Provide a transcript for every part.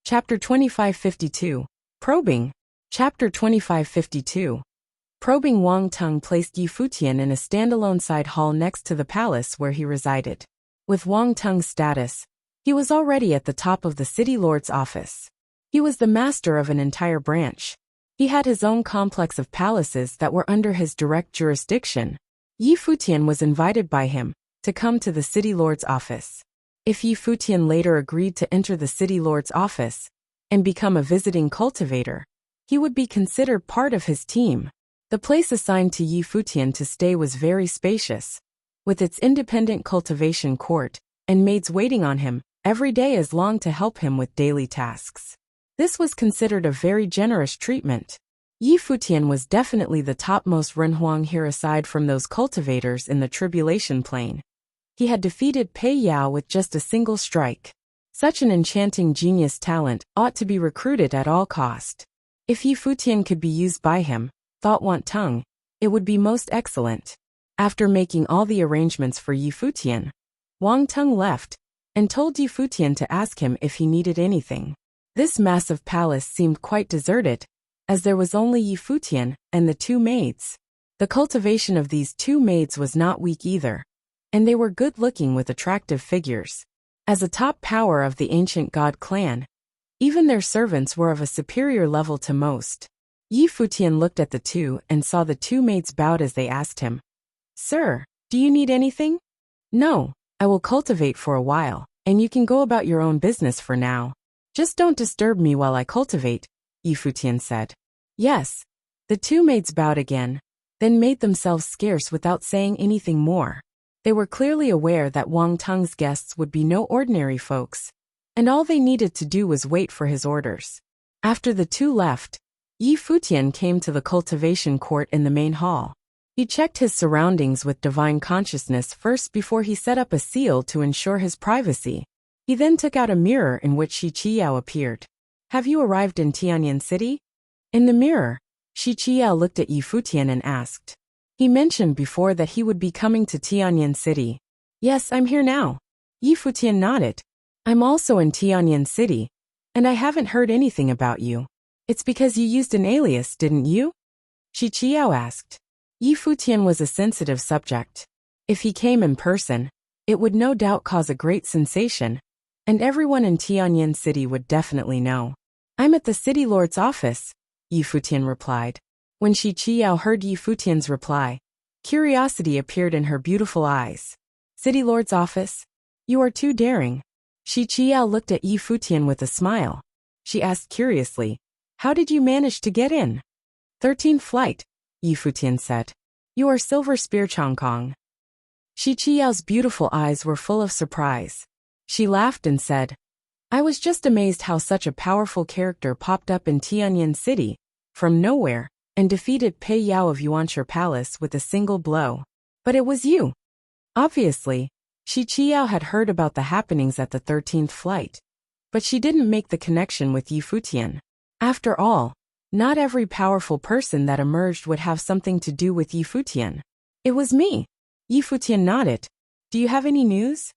Chapter 2552. Probing. Chapter 2552. Probing. Wang Tung placed Yi Futian in a standalone side hall next to the palace where he resided. With Wang Tung's status, he was already at the top of the city lord's office. He was the master of an entire branch. He had his own complex of palaces that were under his direct jurisdiction. Yi Futian was invited by him to come to the city lord's office. If Yi Futian later agreed to enter the city lord's office and become a visiting cultivator, he would be considered part of his team. The place assigned to Yi Futian to stay was very spacious, with its independent cultivation court and maids waiting on him every day as long to help him with daily tasks. This was considered a very generous treatment. Yi Futian was definitely the topmost Renhuang here aside from those cultivators in the Tribulation Plain. He had defeated Pei Yao with just a single strike. Such an enchanting genius talent ought to be recruited at all cost. If Yi Futian could be used by him, thought Wang Tung, it would be most excellent. After making all the arrangements for Yi Futian, Wang Tung left and told Yi Futian to ask him if he needed anything. This massive palace seemed quite deserted, as there was only Yi Futian and the two maids. The cultivation of these two maids was not weak either, and they were good-looking with attractive figures. As a top power of the ancient god clan, even their servants were of a superior level to most. Yi Futian looked at the two and saw the two maids bowed as they asked him, "Sir, do you need anything?" "No, I will cultivate for a while, and you can go about your own business for now. Just don't disturb me while I cultivate," Yi Futian said. "Yes." The two maids bowed again, then made themselves scarce without saying anything more. They were clearly aware that Wang Tung's guests would be no ordinary folks, and all they needed to do was wait for his orders. After the two left, Yi Futian came to the cultivation court in the main hall. He checked his surroundings with divine consciousness first before he set up a seal to ensure his privacy. He then took out a mirror in which Shi Qiyao appeared. "Have you arrived in Tianyan City?" In the mirror, Shi Qiyao looked at Yi Futian and asked. He mentioned before that he would be coming to Tianyan City. "Yes, I'm here now." Yi Futian nodded. "I'm also in Tianyan City, and I haven't heard anything about you. It's because you used an alias, didn't you?" Shi Qiyao asked. Yi Futian was a sensitive subject. If he came in person, it would no doubt cause a great sensation, and everyone in Tianyan City would definitely know. "I'm at the city lord's office," Yi Futian replied. When Shi Qiyao heard Yi Futian's reply, curiosity appeared in her beautiful eyes. "City lord's office? You are too daring." Shi Qiyao looked at Yi Futian with a smile. She asked curiously, "How did you manage to get in?" 13th flight, Yi Futian said. "You are Silver Spear Chongkong." Shi Qiyao's beautiful eyes were full of surprise. She laughed and said, "I was just amazed how such a powerful character popped up in Tianyan City, from nowhere, and defeated Pei Yao of Yuanshi Palace with a single blow. But it was you." Obviously, Shi Qiyao had heard about the happenings at the 13th flight, but she didn't make the connection with Yi Futian. After all, not every powerful person that emerged would have something to do with Yi Futian. "It was me." Yi Futian nodded. "Do you have any news?"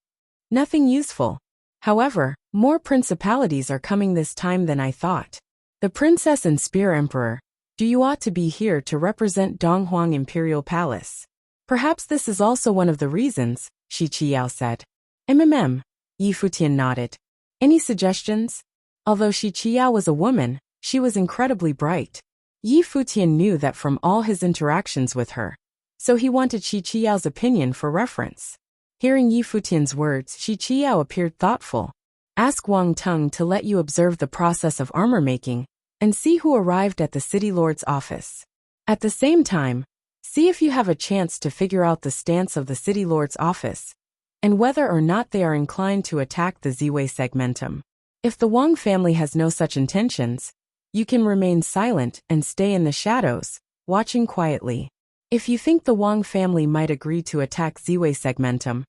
"Nothing useful. However, more principalities are coming this time than I thought. The Princess and Spear Emperor, you ought to be here to represent Donghuang Imperial Palace. Perhaps this is also one of the reasons," Shi Qiyao said. Yi Futian nodded. "Any suggestions?" Although Shi Qiyao was a woman, she was incredibly bright. Yi Futian knew that from all his interactions with her, so he wanted Shi Qiyao's opinion for reference. Hearing Yi Futian's words, Shi Qiyao appeared thoughtful. "Ask Wang Tung to let you observe the process of armor making, and see who arrived at the city lord's office. At the same time, see if you have a chance to figure out the stance of the city lord's office, and whether or not they are inclined to attack the Ziwei segmentum. If the Wang family has no such intentions, you can remain silent and stay in the shadows, watching quietly. If you think the Wang family might agree to attack Ziwei segmentum,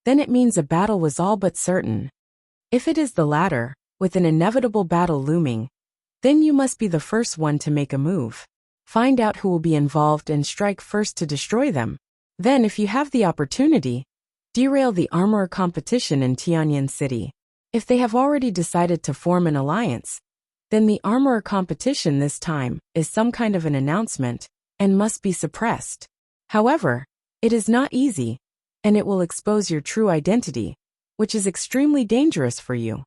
then it means a battle was all but certain. If it is the latter, with an inevitable battle looming, then you must be the first one to make a move. Find out who will be involved and strike first to destroy them. Then, if you have the opportunity, derail the armorer competition in Tianyan City. If they have already decided to form an alliance, then the armorer competition this time is some kind of an announcement and must be suppressed. However, it is not easy, and it will expose your true identity, which is extremely dangerous for you.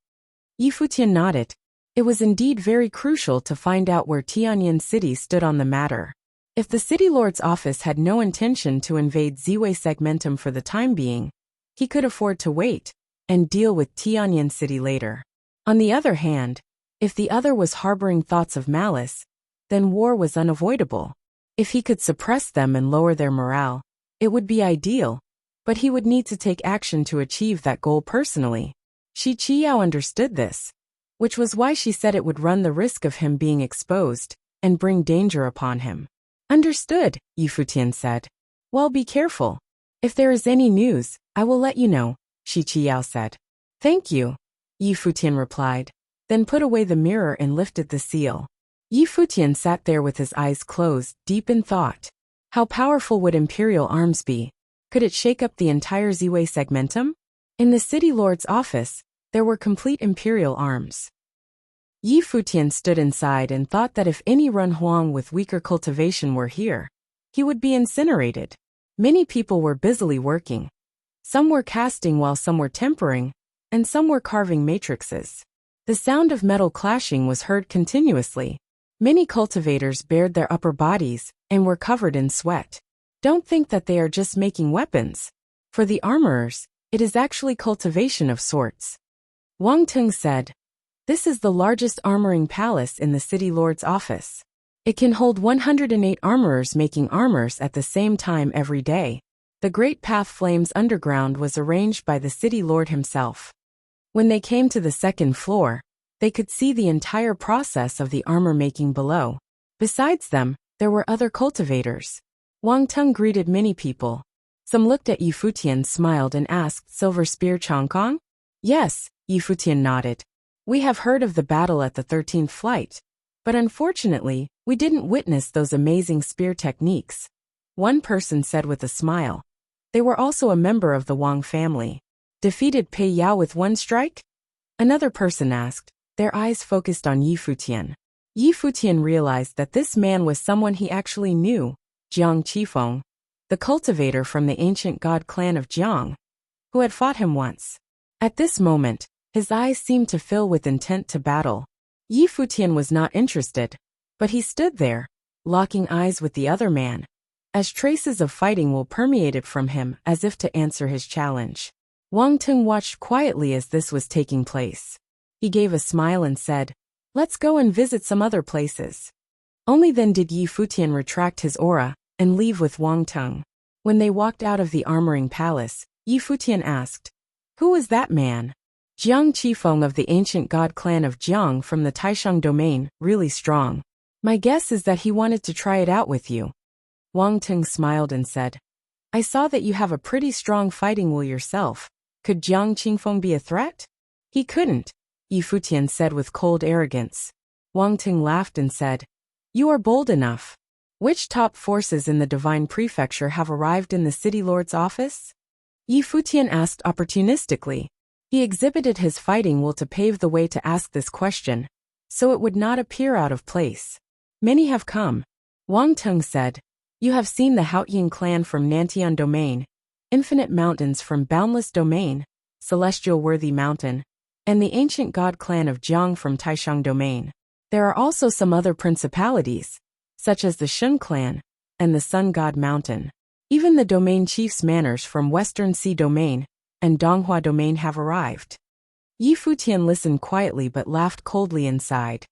Futian nodded. It was indeed very crucial to find out where Tianyin City stood on the matter. If the city lord's office had no intention to invade Ziwei Segmentum for the time being, he could afford to wait and deal with Tianyin City later. On the other hand, if the other was harboring thoughts of malice, then war was unavoidable. If he could suppress them and lower their morale, it would be ideal, but he would need to take action to achieve that goal personally. Shi Qiao understood this, which was why she said it would run the risk of him being exposed and bring danger upon him. Understood, Futian said. Well, be careful. If there is any news, I will let you know, Shi Qiao said. Thank you, Futian replied, then put away the mirror and lifted the seal. Futian sat there with his eyes closed, deep in thought. How powerful would imperial arms be? Could it shake up the entire Ziwei Segmentum? In the city lord's office, there were complete imperial arms. Futian stood inside and thought that if any Run Huang with weaker cultivation were here, he would be incinerated. Many people were busily working. Some were casting while some were tempering, and some were carving matrices. The sound of metal clashing was heard continuously. Many cultivators bared their upper bodies and were covered in sweat. Don't think that they are just making weapons. For the armorers, it is actually cultivation of sorts. Wang Tung said, "This is the largest armoring palace in the city lord's office. It can hold 108 armorers making armors at the same time every day." The Great Path Flames underground was arranged by the city lord himself. When they came to the second floor, they could see the entire process of the armor making below. Besides them, there were other cultivators. Wang Tung greeted many people. Some looked at Futian, smiled and asked, "Silver Spear Chongkong?" "Yes," Futian nodded. "We have heard of the battle at the 13th flight, but unfortunately, we didn't witness those amazing spear techniques," one person said with a smile. They were also a member of the Wang family. "Defeated Pei Yao with one strike?" Another person asked, their eyes focused on Futian. Futian realized that this man was someone he actually knew, Jiang Qifeng, the cultivator from the ancient god clan of Jiang, who had fought him once. At this moment, his eyes seemed to fill with intent to battle. Futian was not interested, but he stood there, locking eyes with the other man, as traces of fighting will permeated from him as if to answer his challenge. Wang Tung watched quietly as this was taking place. He gave a smile and said, "Let's go and visit some other places." Only then did Futian retract his aura and leave with Wang Tung. When they walked out of the armoring palace, Futian asked, "Who was that man?" "Jiang Qifeng of the ancient god clan of Jiang from the Taishang domain, really strong. My guess is that he wanted to try it out with you." Wang Tung smiled and said, "I saw that you have a pretty strong fighting will yourself. Could Jiang Qifeng be a threat?" "He couldn't," Futian said with cold arrogance. Wang Tung laughed and said, "You are bold enough. Which top forces in the Divine Prefecture have arrived in the city lord's office?" Futian asked opportunistically. He exhibited his fighting will to pave the way to ask this question, so it would not appear out of place. "Many have come," Wang Tung said. "You have seen the Haotying clan from Nantian Domain, Infinite Mountains from Boundless Domain, Celestial Worthy Mountain, and the ancient god clan of Jiang from Taishang Domain. There are also some other principalities, such as the Shun clan and the Sun God Mountain. Even the domain chief's manors from Western Sea Domain and Donghua Domain have arrived." Futian listened quietly but laughed coldly inside.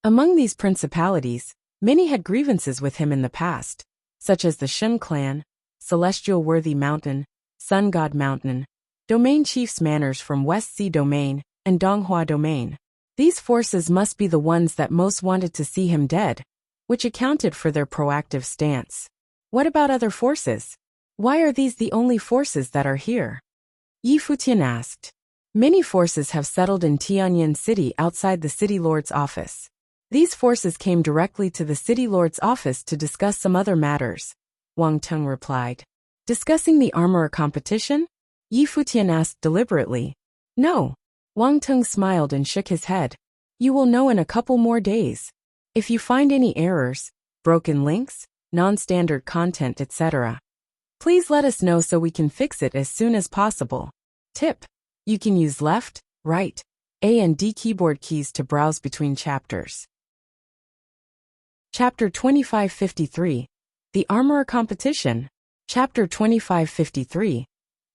Among these principalities, many had grievances with him in the past, such as the Shun clan, Celestial Worthy Mountain, Sun God Mountain, domain chief's manors from West Sea Domain, and Donghua Domain. These forces must be the ones that most wanted to see him dead, which accounted for their proactive stance. What about other forces? Why are these the only forces that are here? Futian asked. Many forces have settled in Tianyin City outside the city lord's office. These forces came directly to the city lord's office to discuss some other matters, Wang Tung replied. Discussing the armorer competition? Futian asked deliberately. No. Wang Tung smiled and shook his head. You will know in a couple more days. If you find any errors, broken links, non-standard content, etc., please let us know so we can fix it as soon as possible. Tip: you can use left, right, A and D keyboard keys to browse between chapters. Chapter 2553. The Armorer Competition. Chapter 2553.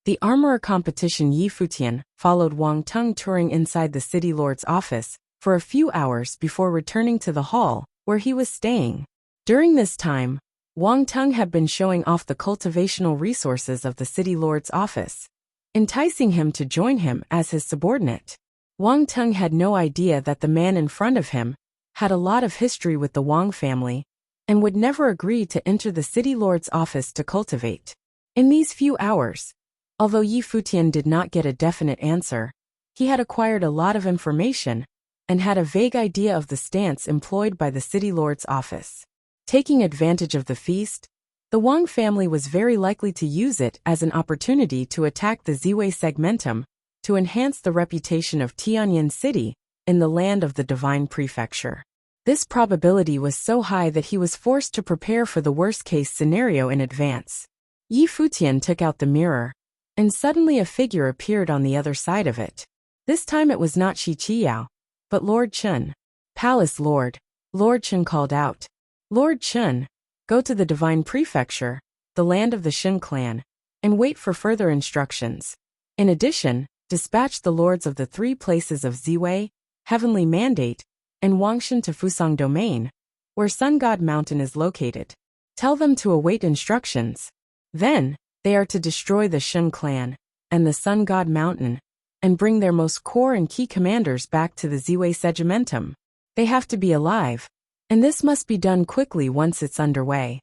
The Armorer Competition. Yi Futian followed Wang Tung touring inside the city lord's office for a few hours before returning to the hall where he was staying. During this time, Wang Tung had been showing off the cultivational resources of the city lord's office, enticing him to join him as his subordinate. Wang Tung had no idea that the man in front of him had a lot of history with the Wang family and would never agree to enter the city lord's office to cultivate. In these few hours, although Yi Futian did not get a definite answer, he had acquired a lot of information and had a vague idea of the stance employed by the city lord's office. Taking advantage of the feast, the Wang family was very likely to use it as an opportunity to attack the Ziwei segmentum to enhance the reputation of Tianyin City in the land of the Divine Prefecture. This probability was so high that he was forced to prepare for the worst-case scenario in advance. Yi Futian took out the mirror, and suddenly a figure appeared on the other side of it. This time it was not Shi Qiyao, but Lord Chen. Palace Lord. Lord Chen called out. Lord Chen, go to the Divine Prefecture, the land of the Shin clan, and wait for further instructions. In addition, dispatch the lords of the 3 places of Ziwei, Heavenly Mandate, and Wangshan to Fusang Domain, where Sun God Mountain is located. Tell them to await instructions. Then, they are to destroy the Shin clan and the Sun God Mountain, and bring their most core and key commanders back to the Ziwei Segimentum. They have to be alive, and this must be done quickly once it's underway.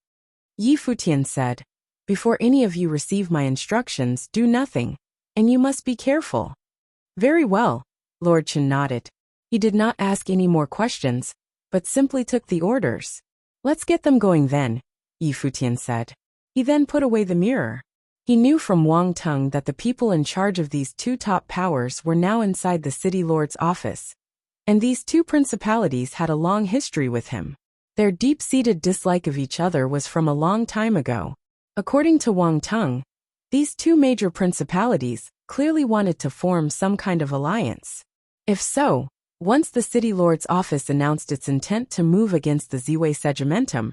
Yi Futian said, before any of you receive my instructions, do nothing, and you must be careful. Very well, Lord Chen nodded. He did not ask any more questions, but simply took the orders. Let's get them going then, Yi Futian said. He then put away the mirror. He knew from Wang Tung that the people in charge of these 2 top powers were now inside the city lord's office, and these 2 principalities had a long history with him. Their deep-seated dislike of each other was from a long time ago. According to Wang Tung, these 2 major principalities clearly wanted to form some kind of alliance. If so, once the city lord's office announced its intent to move against the Ziwei Segimentum,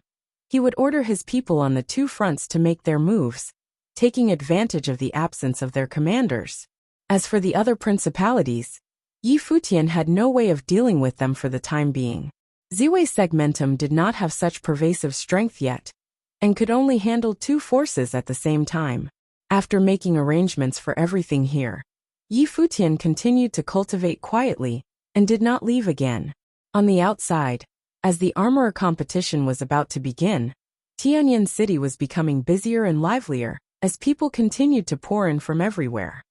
he would order his people on the 2 fronts to make their moves, taking advantage of the absence of their commanders. As for the other principalities, Yi Futian had no way of dealing with them for the time being. Ziwei Segmentum did not have such pervasive strength yet, and could only handle 2 forces at the same time. After making arrangements for everything here, Yi Futian continued to cultivate quietly and did not leave again. On the outside, as the armorer competition was about to begin, Tianyin City was becoming busier and livelier as people continued to pour in from everywhere.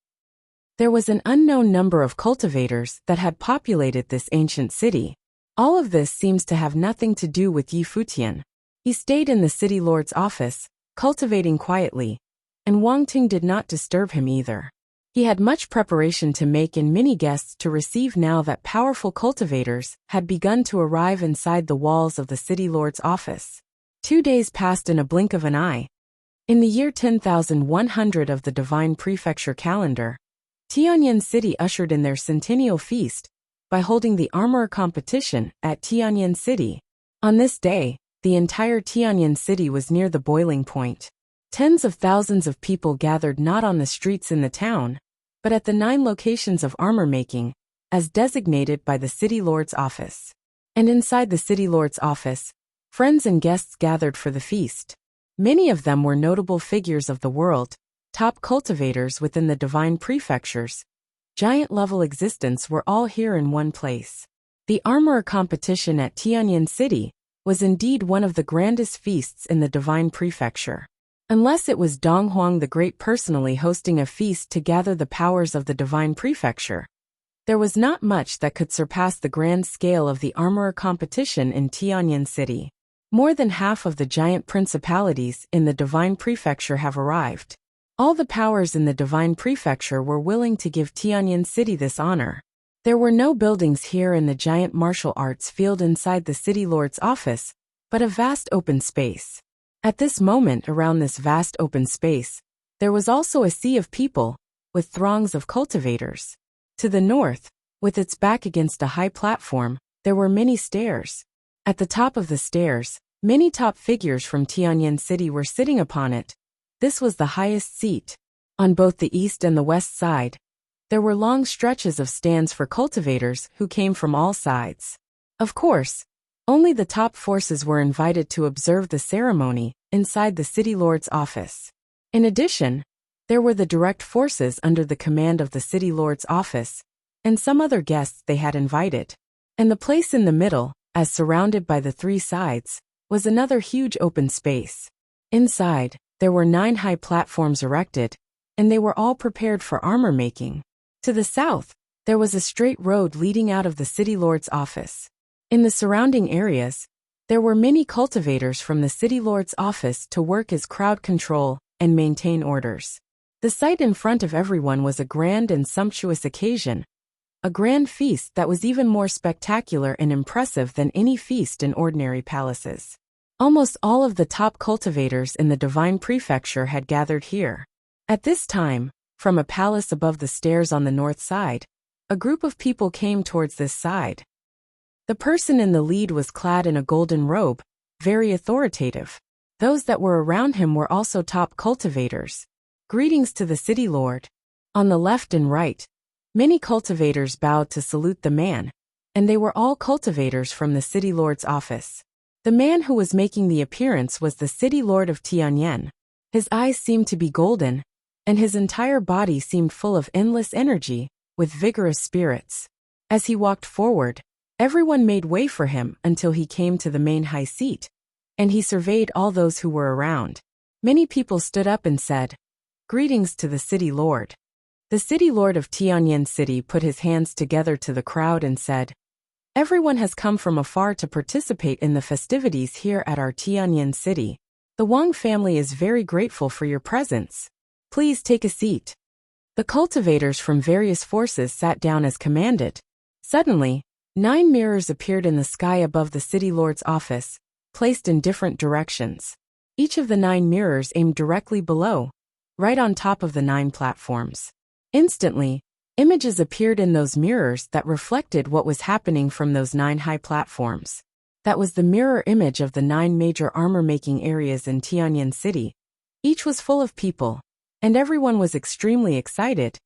There was an unknown number of cultivators that had populated this ancient city. All of this seems to have nothing to do with Yi Futian. He stayed in the city lord's office, cultivating quietly, and Wang Tung did not disturb him either. He had much preparation to make and many guests to receive now that powerful cultivators had begun to arrive inside the walls of the city lord's office. 2 days passed in a blink of an eye. In the year 10,100 of the Divine Prefecture calendar, Tianyin City ushered in their centennial feast by holding the armorer competition at Tianyin City. On this day, the entire Tianyin City was near the boiling point. Tens of thousands of people gathered not on the streets in the town, but at the 9 locations of armor making, as designated by the city lord's office. And inside the city lord's office, friends and guests gathered for the feast. Many of them were notable figures of the world, top cultivators within the divine prefectures. Giant-level existence were all here in one place. The armorer competition at Tianyin City was indeed one of the grandest feasts in the divine prefecture. Unless it was Dong Huang the Great personally hosting a feast to gather the powers of the divine prefecture, there was not much that could surpass the grand scale of the armorer competition in Tianyin City. More than half of the giant principalities in the divine prefecture have arrived. All the powers in the divine prefecture were willing to give Tianyin City this honor. There were no buildings here in the giant martial arts field inside the city lord's office, but a vast open space. At this moment, around this vast open space, there was also a sea of people, with throngs of cultivators. To the north, with its back against a high platform, there were many stairs. At the top of the stairs, many top figures from Tianyan City were sitting upon it. This was the highest seat. On both the east and the west side, there were long stretches of stands for cultivators who came from all sides. Of course, only the top forces were invited to observe the ceremony inside the city lord's office. In addition, there were the direct forces under the command of the city lord's office, and some other guests they had invited. And the place in the middle, as surrounded by the three sides, was another huge open space. Inside, there were 9 high platforms erected, and they were all prepared for armor making. To the south, there was a straight road leading out of the city lord's office. In the surrounding areas, there were many cultivators from the city lord's office to work as crowd control and maintain orders. The sight in front of everyone was a grand and sumptuous occasion, a grand feast that was even more spectacular and impressive than any feast in ordinary palaces. Almost all of the top cultivators in the divine prefecture had gathered here. At this time, from a palace above the stairs on the north side, a group of people came towards this side. The person in the lead was clad in a golden robe, very authoritative. Those that were around him were also top cultivators. Greetings to the city lord. On the left and right, many cultivators bowed to salute the man, and they were all cultivators from the city lord's office. The man who was making the appearance was the city lord of Tianyan. His eyes seemed to be golden, and his entire body seemed full of endless energy, with vigorous spirits. As he walked forward, everyone made way for him until he came to the main high seat, and he surveyed all those who were around. Many people stood up and said, "Greetings to the city lord." The city lord of Tianyan City put his hands together to the crowd and said, "Everyone has come from afar to participate in the festivities here at our Tianyan City. The Wang family is very grateful for your presence. Please take a seat." The cultivators from various forces sat down as commanded. Suddenly, 9 mirrors appeared in the sky above the city lord's office, placed in different directions. Each of the 9 mirrors aimed directly below, right on top of the 9 platforms. Instantly, images appeared in those mirrors that reflected what was happening from those 9 high platforms. That was the mirror image of the 9 major armor-making areas in Tianyan City. Each was full of people, and everyone was extremely excited,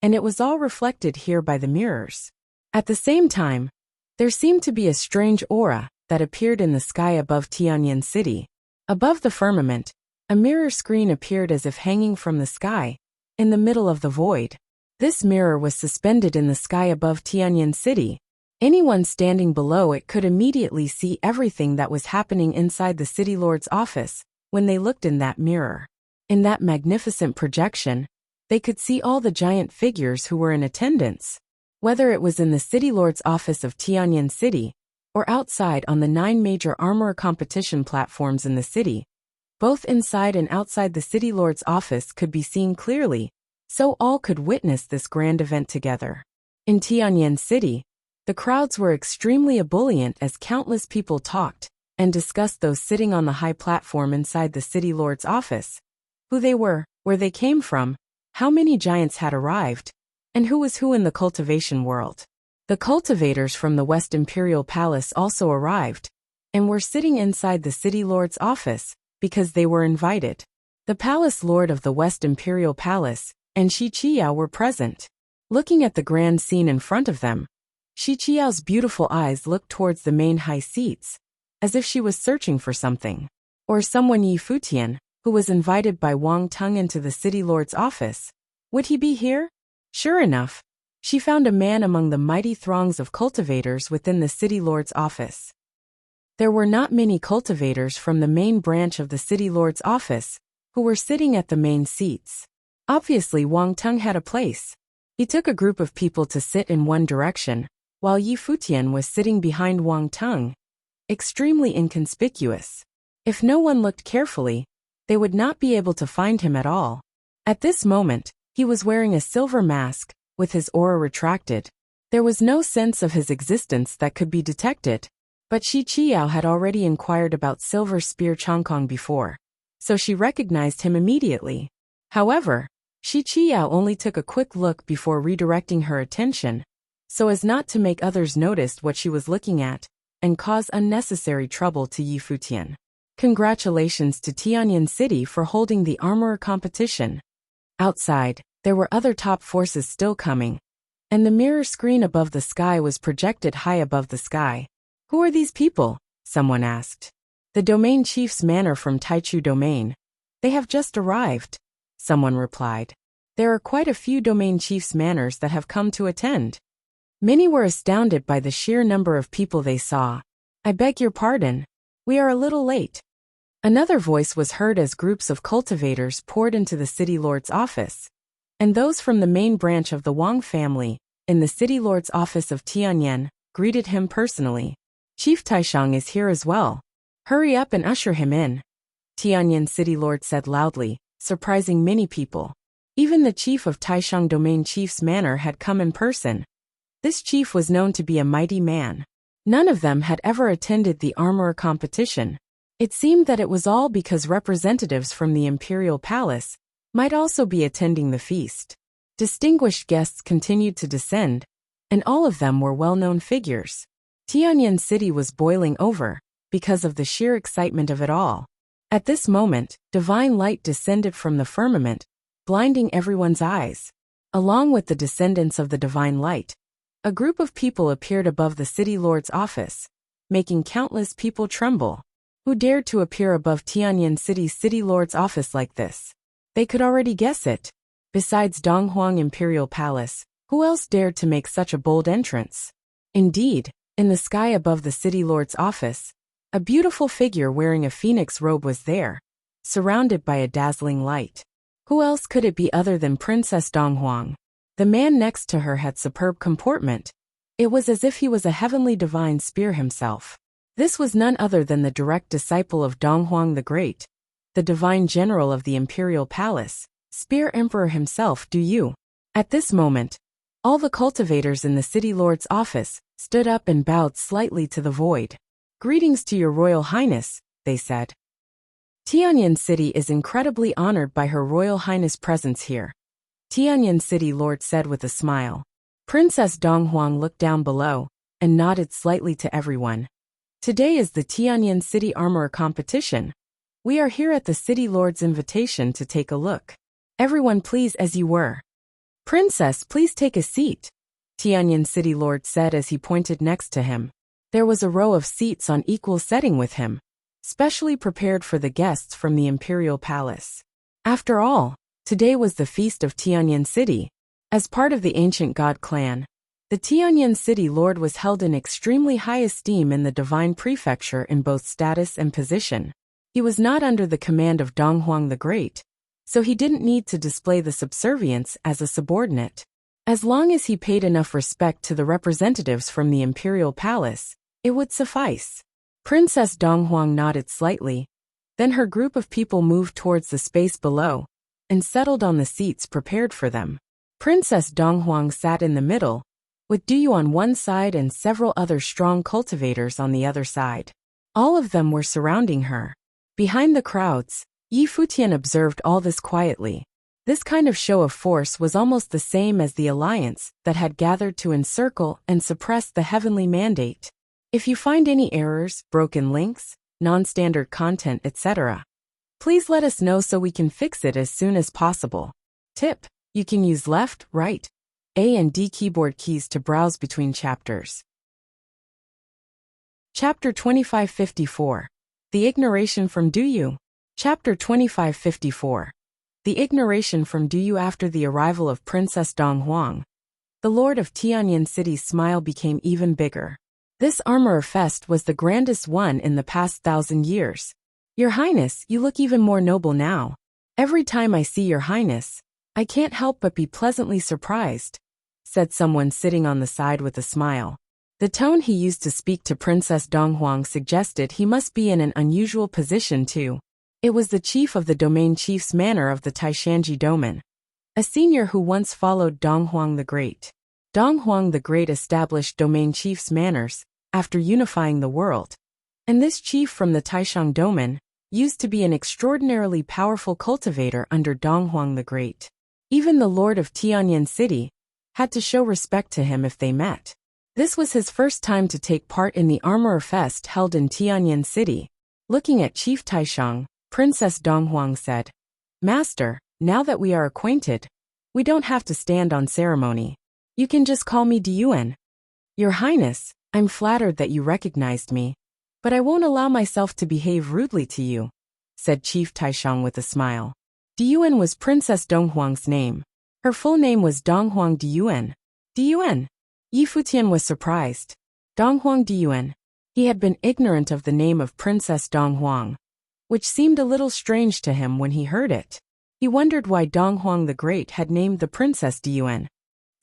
and it was all reflected here by the mirrors. At the same time, there seemed to be a strange aura that appeared in the sky above Tianyan City. Above the firmament, a mirror screen appeared as if hanging from the sky, in the middle of the void. This mirror was suspended in the sky above Tianyan City. Anyone standing below it could immediately see everything that was happening inside the city lord's office when they looked in that mirror. In that magnificent projection, they could see all the giant figures who were in attendance. Whether it was in the city lord's office of Tianyan City, or outside on the 9 major armor competition platforms in the city, both inside and outside the city lord's office could be seen clearly, so all could witness this grand event together. In Tianyan City, the crowds were extremely ebullient as countless people talked and discussed those sitting on the high platform inside the city lord's office, who they were, where they came from, how many giants had arrived, and who was who in the cultivation world. The cultivators from the West Imperial Palace also arrived, and were sitting inside the city lord's office, because they were invited. The palace lord of the West Imperial Palace and Shi Qiao were present. Looking at the grand scene in front of them, Shi Qiao's beautiful eyes looked towards the main high seats, as if she was searching for something. Or someone Yi Futian, who was invited by Wang Tung into the city lord's office. Would he be here? Sure enough, she found a man among the mighty throngs of cultivators within the city lord's office. There were not many cultivators from the main branch of the city lord's office who were sitting at the main seats. Obviously, Wang Tung had a place. He took a group of people to sit in one direction, while Yi Futian was sitting behind Wang Tung, extremely inconspicuous. If no one looked carefully, they would not be able to find him at all. At this moment, he was wearing a silver mask, with his aura retracted, There was no sense of his existence that could be detected, but Shi Qiao had already inquired about Silver Spear Chongkong before, so she recognized him immediately. However, Shi Qiao only took a quick look before redirecting her attention, so as not to make others notice what she was looking at and cause unnecessary trouble to Yi Futian. Congratulations to Tianyan City for holding the armorer competition. Outside, there were other top forces still coming, and the mirror screen above the sky was projected high above the sky. Who are these people? Someone asked. The domain chief's manor from Taichu Domain. They have just arrived, someone replied. There are quite a few domain chiefs' manors that have come to attend. Many were astounded by the sheer number of people they saw. I beg your pardon. We are a little late. Another voice was heard as groups of cultivators poured into the city lord's office, and those from the main branch of the Wang family, in the city lord's office of Tianyan, greeted him personally. Chief Taishang is here as well. Hurry up and usher him in, Tianyan city lord said loudly, surprising many people. Even the chief of Taishang Domain Chief's manor had come in person. This chief was known to be a mighty man. None of them had ever attended the armorer competition. It seemed that it was all because representatives from the imperial palace might also be attending the feast. Distinguished guests continued to descend, and all of them were well-known figures. Tianyan City was boiling over because of the sheer excitement of it all. At this moment, divine light descended from the firmament, blinding everyone's eyes. Along with the descendants of the divine light, a group of people appeared above the city lord's office, making countless people tremble. Who dared to appear above Tianyan City's city lord's office like this? They could already guess it. Besides Donghuang Imperial Palace, who else dared to make such a bold entrance? Indeed, in the sky above the city lord's office, a beautiful figure wearing a phoenix robe was there, surrounded by a dazzling light. Who else could it be other than Princess Donghuang? The man next to her had superb comportment. It was as if he was a heavenly divine spear himself. This was none other than the direct disciple of Donghuang the Great, the divine general of the imperial palace, Spear Emperor himself. Do you? At this moment, all the cultivators in the city lord's office stood up and bowed slightly to the void. Greetings to your royal highness, they said. Tianyan City is incredibly honored by her royal highness' presence here, Tianyan City lord said with a smile. Princess Donghuang looked down below and nodded slightly to everyone. Today is the Tianyan City Armorer competition. We are here at the city lord's invitation to take a look. Everyone please as you were. Princess, please take a seat, Tianyan City lord said as he pointed next to him. There was a row of seats on equal setting with him, specially prepared for the guests from the imperial palace. After all, today was the feast of Tianyan City. As part of the ancient god clan, the Tianyan City lord was held in extremely high esteem in the divine prefecture in both status and position. He was not under the command of Donghuang the Great, so he didn't need to display the subservience as a subordinate. As long as he paid enough respect to the representatives from the imperial palace, it would suffice. Princess Donghuang nodded slightly. Then her group of people moved towards the space below and settled on the seats prepared for them. Princess Donghuang sat in the middle, with Duyu on one side and several other strong cultivators on the other side. All of them were surrounding her. Behind the crowds, Yi Futian observed all this quietly. This kind of show of force was almost the same as the alliance that had gathered to encircle and suppress the heavenly mandate. If you find any errors, broken links, non-standard content, etc., please let us know so we can fix it as soon as possible. Tip: you can use left, right, A and D keyboard keys to browse between chapters. Chapter 2554. The Ignoration from Duyu. Chapter 2554. The Ignoration from Duyu. After the arrival of Princess Donghuang, the lord of Tianyan City's smile became even bigger. This armorer fest was the grandest one in the past 1,000 years. Your Highness, you look even more noble now. Every time I see your Highness, I can't help but be pleasantly surprised, said someone sitting on the side with a smile. The tone he used to speak to Princess Donghuang suggested he must be in an unusual position too. It was the chief of the domain chief's manor of the Taishanji Domain, a senior who once followed Donghuang the Great. Dong Huang the Great established domain chief's manners after unifying the world. And this chief from the Taishang domain used to be an extraordinarily powerful cultivator under Dong Huang the Great. Even the Lord of Tianyan City had to show respect to him if they met. This was his first time to take part in the Armorer Fest held in Tianyan City. Looking at Chief Taishang, Princess Dong Huang said, "Master, now that we are acquainted, we don't have to stand on ceremony. You can just call me Diyuan." "Your Highness, I'm flattered that you recognized me, but I won't allow myself to behave rudely to you," said Chief Taishang with a smile. Diyuan was Princess Dong Huang's name. Her full name was Dong Huang Diyuan. Diyuan. Yi Futian was surprised. Dong Huang Diyuan. He had been ignorant of the name of Princess Dong Huang, which seemed a little strange to him when he heard it. He wondered why Dong Huang the Great had named the princess Diyuan.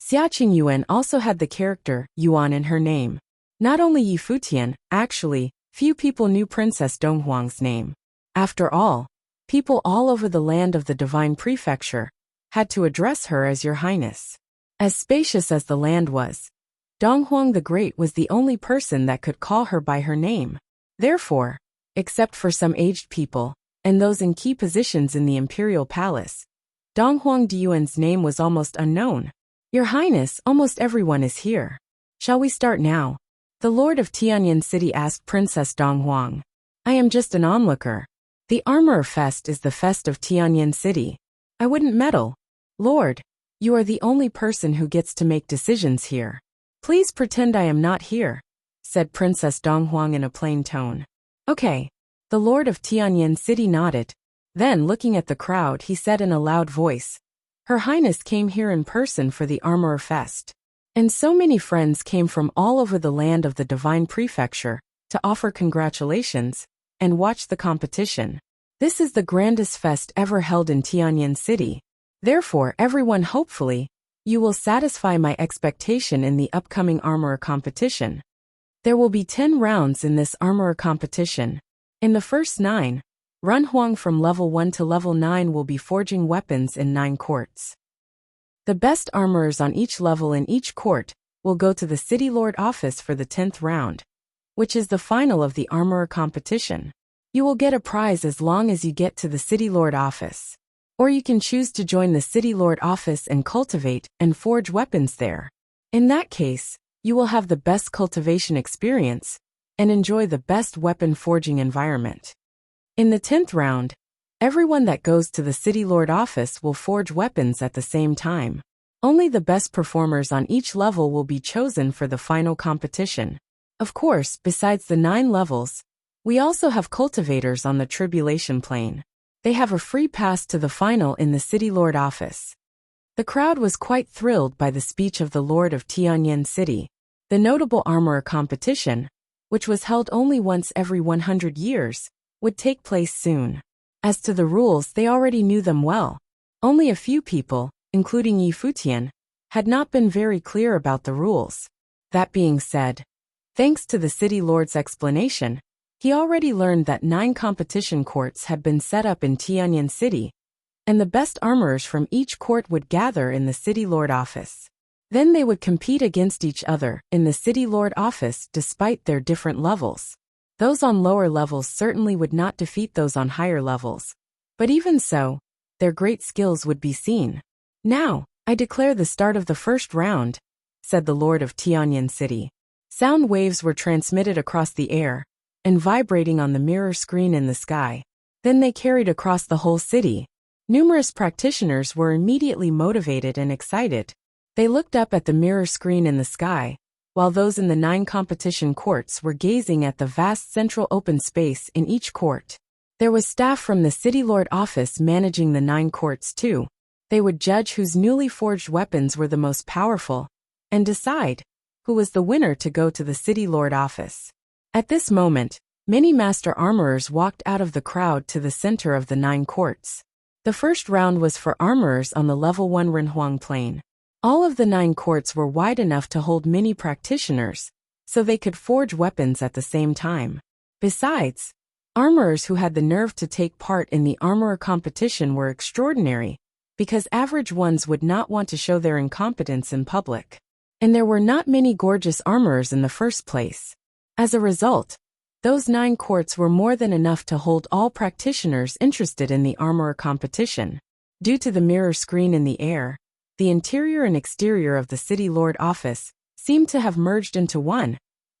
Xiaqing Yuan also had the character Yuan in her name. Not only Yi Futian, actually, few people knew Princess Dong Huang's name. After all, people all over the land of the Divine Prefecture had to address her as Your Highness. As spacious as the land was, Dong Huang the Great was the only person that could call her by her name. Therefore, except for some aged people and those in key positions in the imperial palace, Dong Huang Diyuan's name was almost unknown. "Your Highness, almost everyone is here. Shall we start now?" The Lord of Tianyan City asked Princess Dong Huang. "I am just an onlooker. The Armorer Fest is the fest of Tianyan City. I wouldn't meddle. Lord, you are the only person who gets to make decisions here. Please pretend I am not here," said Princess Dong Huang in a plain tone. "Okay." The Lord of Tianyan City nodded. Then, looking at the crowd, he said in a loud voice, "Her Highness came here in person for the Armorer Fest. And so many friends came from all over the land of the Divine Prefecture to offer congratulations and watch the competition. This is the grandest fest ever held in Tianyan City. Therefore, everyone, hopefully, you will satisfy my expectation in the upcoming Armorer competition. There will be 10 rounds in this Armorer competition. In the first 9, Run Huang from level 1 to level 9 will be forging weapons in 9 courts. The best armorers on each level in each court will go to the City Lord office for the 10th round, which is the final of the Armorer competition. You will get a prize as long as you get to the City Lord office. Or you can choose to join the City Lord office and cultivate and forge weapons there. In that case, you will have the best cultivation experience and enjoy the best weapon forging environment. In the 10th round, everyone that goes to the City Lord office will forge weapons at the same time. Only the best performers on each level will be chosen for the final competition. Of course, besides the 9 levels, we also have cultivators on the Tribulation Plane. They have a free pass to the final in the City Lord office. The crowd was quite thrilled by the speech of the Lord of Tianyan City. The notable Armorer competition, which was held only once every 100 years, would take place soon. As to the rules, they already knew them well. Only a few people, including Yi Futian, had not been very clear about the rules. That being said, thanks to the City Lord's explanation, he already learned that 9 competition courts had been set up in Tianyan City, and the best armorers from each court would gather in the City Lord office. Then they would compete against each other in the City Lord office despite their different levels. Those on lower levels certainly would not defeat those on higher levels, but even so, their great skills would be seen. "Now, I declare the start of the first round," said the Lord of Tianyan City. Sound waves were transmitted across the air and vibrating on the mirror screen in the sky. Then they carried across the whole city. Numerous practitioners were immediately motivated and excited. They looked up at the mirror screen in the sky, while those in the 9 competition courts were gazing at the vast central open space in each court. There was staff from the City Lord office managing the 9 courts too. They would judge whose newly forged weapons were the most powerful, and decide who was the winner to go to the City Lord office. At this moment, many master armorers walked out of the crowd to the center of the 9 courts. The first round was for armorers on the level 1 Renhuang plane. All of the 9 courts were wide enough to hold many practitioners, so they could forge weapons at the same time. Besides, armorers who had the nerve to take part in the armorer competition were extraordinary, because average ones would not want to show their incompetence in public. and there were not many gorgeous armorers in the first place. As a result, those 9 courts were more than enough to hold all practitioners interested in the armorer competition. Due to the mirror screen in the air, the interior and exterior of the City Lord office seemed to have merged into one,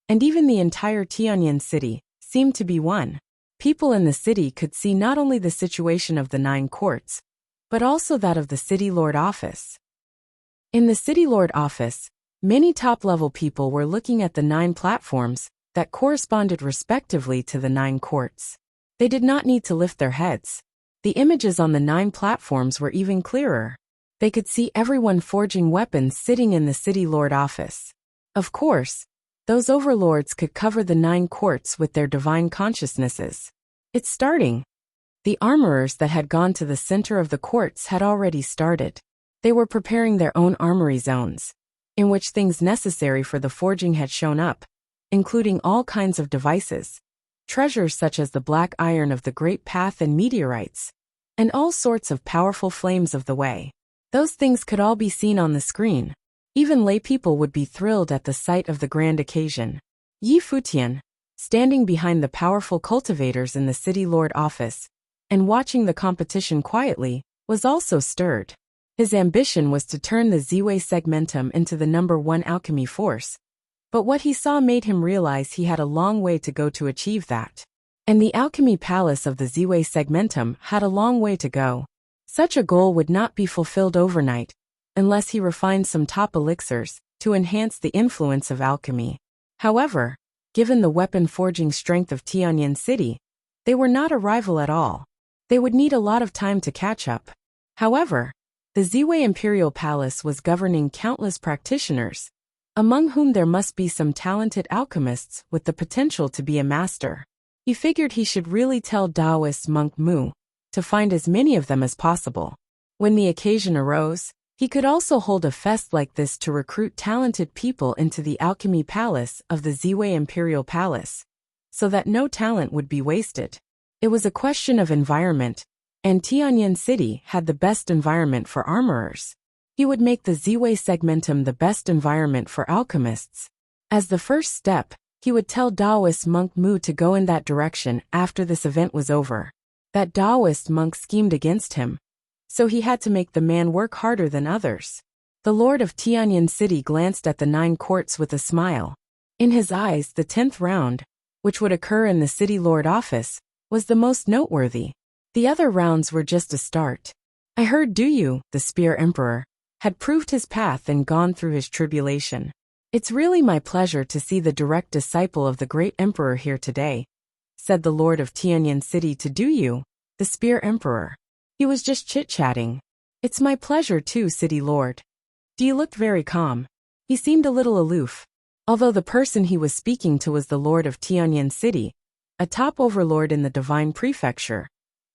and even the entire Tianyan city seemed to be one. People in the city could see not only the situation of the 9 courts, but also that of the City Lord office. In the City Lord office, many top-level people were looking at the 9 platforms that corresponded respectively to the 9 courts. They did not need to lift their heads. The images on the 9 platforms were even clearer. They could see everyone forging weapons sitting in the City Lord office. Of course, those overlords could cover the 9 courts with their divine consciousnesses. It's starting. The armorers that had gone to the center of the courts had already started. They were preparing their own armory zones, in which things necessary for the forging had shown up, including all kinds of devices, treasures such as the black iron of the Great Path and meteorites, and all sorts of powerful flames of the way. Those things could all be seen on the screen. Even lay people would be thrilled at the sight of the grand occasion. Yi Futian, standing behind the powerful cultivators in the City Lord office, and watching the competition quietly, was also stirred. His ambition was to turn the Ziwei segmentum into the #1 alchemy force, but what he saw made him realize he had a long way to go to achieve that. And the alchemy palace of the Ziwei segmentum had a long way to go. Such a goal would not be fulfilled overnight, unless he refined some top elixirs to enhance the influence of alchemy. However, given the weapon forging strength of Tianyan City, they were not a rival at all. They would need a lot of time to catch up. However, the Ziwei Imperial Palace was governing countless practitioners, among whom there must be some talented alchemists with the potential to be a master. He figured he should really tell Taoist monk Mu to find as many of them as possible. When the occasion arose, he could also hold a fest like this to recruit talented people into the alchemy palace of the Ziwei Imperial Palace, so that no talent would be wasted. It was a question of environment, and Tianyan City had the best environment for armorers. He would make the Ziwei segmentum the best environment for alchemists. As the first step, he would tell Taoist monk Mu to go in that direction after this event was over. That Taoist monk schemed against him, so he had to make the man work harder than others. The Lord of Tianyan City glanced at the 9 courts with a smile. In his eyes, the 10th round, which would occur in the City Lord office, was the most noteworthy. The other rounds were just a start. I heard Duyu, the Spear Emperor, had proved his path and gone through his tribulation. It's really my pleasure to see the direct disciple of the great emperor here today, said the Lord of Tianyan City to Duyu, the Spear Emperor. He was just chit-chatting. It's my pleasure too, City Lord. Duyu looked very calm. He seemed a little aloof, although the person he was speaking to was the Lord of Tianyan City, a top overlord in the Divine Prefecture.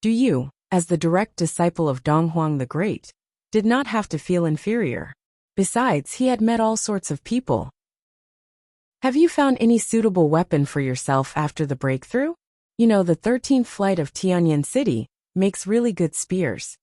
Duyu, as the direct disciple of Donghuang the Great, did not have to feel inferior. Besides, he had met all sorts of people. Have you found any suitable weapon for yourself after the breakthrough? You know, the 13th flight of Tianyan City makes really good spears.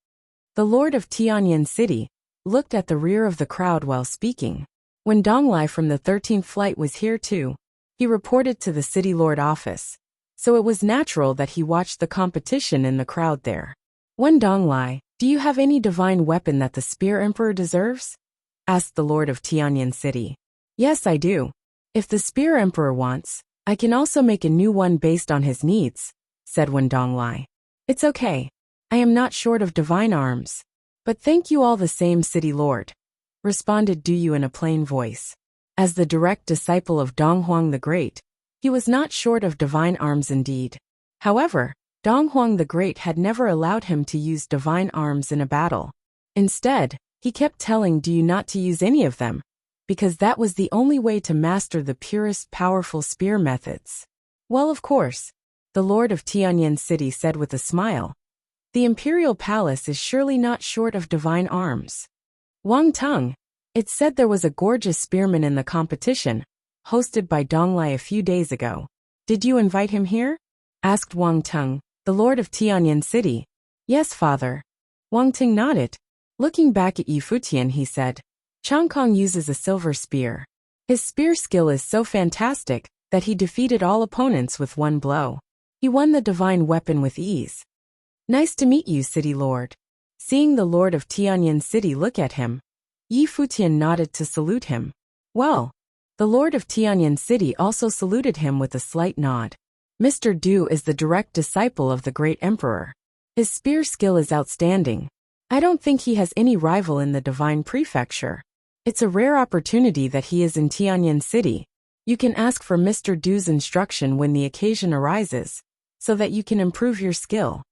The Lord of Tianyan City looked at the rear of the crowd while speaking. When Donglai from the 13th flight was here too, he reported to the City Lord office, so it was natural that he watched the competition in the crowd there. When Donglai, do you have any divine weapon that the Spear Emperor deserves? Asked the Lord of Tianyan City. Yes, I do. If the Spear Emperor wants, I can also make a new one based on his needs, said Wen Donglai. It's okay. I am not short of divine arms. But thank you all the same, City Lord, responded Duyu in a plain voice. As the direct disciple of Donghuang the Great, he was not short of divine arms indeed. However, Donghuang the Great had never allowed him to use divine arms in a battle. Instead, he kept telling Duyu not to use any of them, because that was the only way to master the purest powerful spear methods. Well, of course, the Lord of Tianyan City said with a smile, the Imperial Palace is surely not short of divine arms. Wang Tung, it said there was a gorgeous spearman in the competition, hosted by Donglai a few days ago. Did you invite him here? Asked Wang Tung, the Lord of Tianyan City. Yes, father. Wang Tung nodded. Looking back at Yi Futian, he said, Kong uses a silver spear. His spear skill is so fantastic that he defeated all opponents with one blow. He won the divine weapon with ease. Nice to meet you, City Lord. Seeing the Lord of Tianyan City look at him, Yi Futian nodded to salute him. Well, the Lord of Tianyan City also saluted him with a slight nod. Mr. Du is the direct disciple of the great emperor. His spear skill is outstanding. I don't think he has any rival in the divine prefecture. It's a rare opportunity that he is in Tianyan City. You can ask for Mr. Du's instruction when the occasion arises, so that you can improve your skill.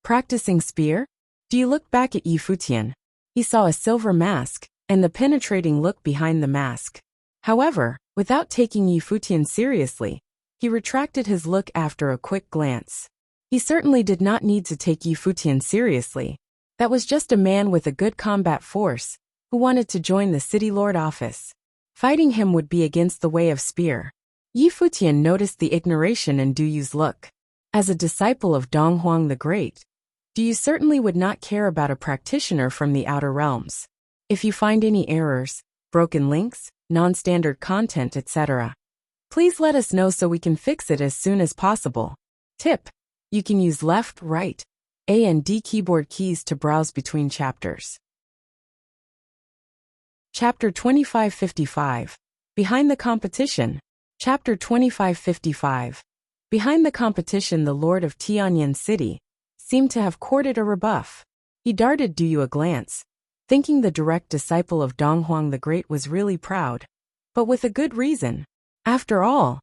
Practicing spear? Do you look back at Yi Futian? He saw a silver mask, and the penetrating look behind the mask. However, without taking Yi Futian seriously, he retracted his look after a quick glance. He certainly did not need to take Yi Futian seriously. That was just a man with a good combat force, who wanted to join the City Lord office. Fighting him would be against the way of spear. Yi Futian noticed the ignoration in Du Yu's look. As a disciple of Dong Huang the Great, Du Yu certainly would not care about a practitioner from the outer realms. If you find any errors, broken links, non-standard content, etc., please let us know so we can fix it as soon as possible. Tip: you can use left, right, A and D keyboard keys to browse between chapters. Chapter 2555. Behind the competition. Chapter 2555. Behind the competition, the Lord of Tianyan City seemed to have courted a rebuff. He darted Du Yu a glance, thinking the direct disciple of Dong Huang the Great was really proud. But with a good reason. After all,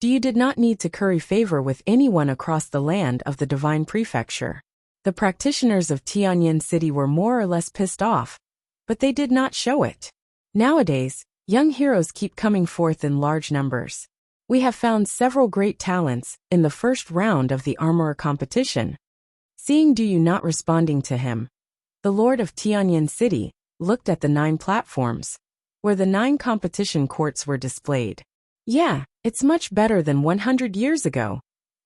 Du Yu did not need to curry favor with anyone across the land of the divine prefecture. The practitioners of Tianyan City were more or less pissed off, but they did not show it. Nowadays, young heroes keep coming forth in large numbers. We have found several great talents in the first round of the armorer competition. Seeing Du Yu not responding to him, the Lord of Tianyan City looked at the 9 platforms, where the 9 competition courts were displayed. Yeah, it's much better than 100 years ago,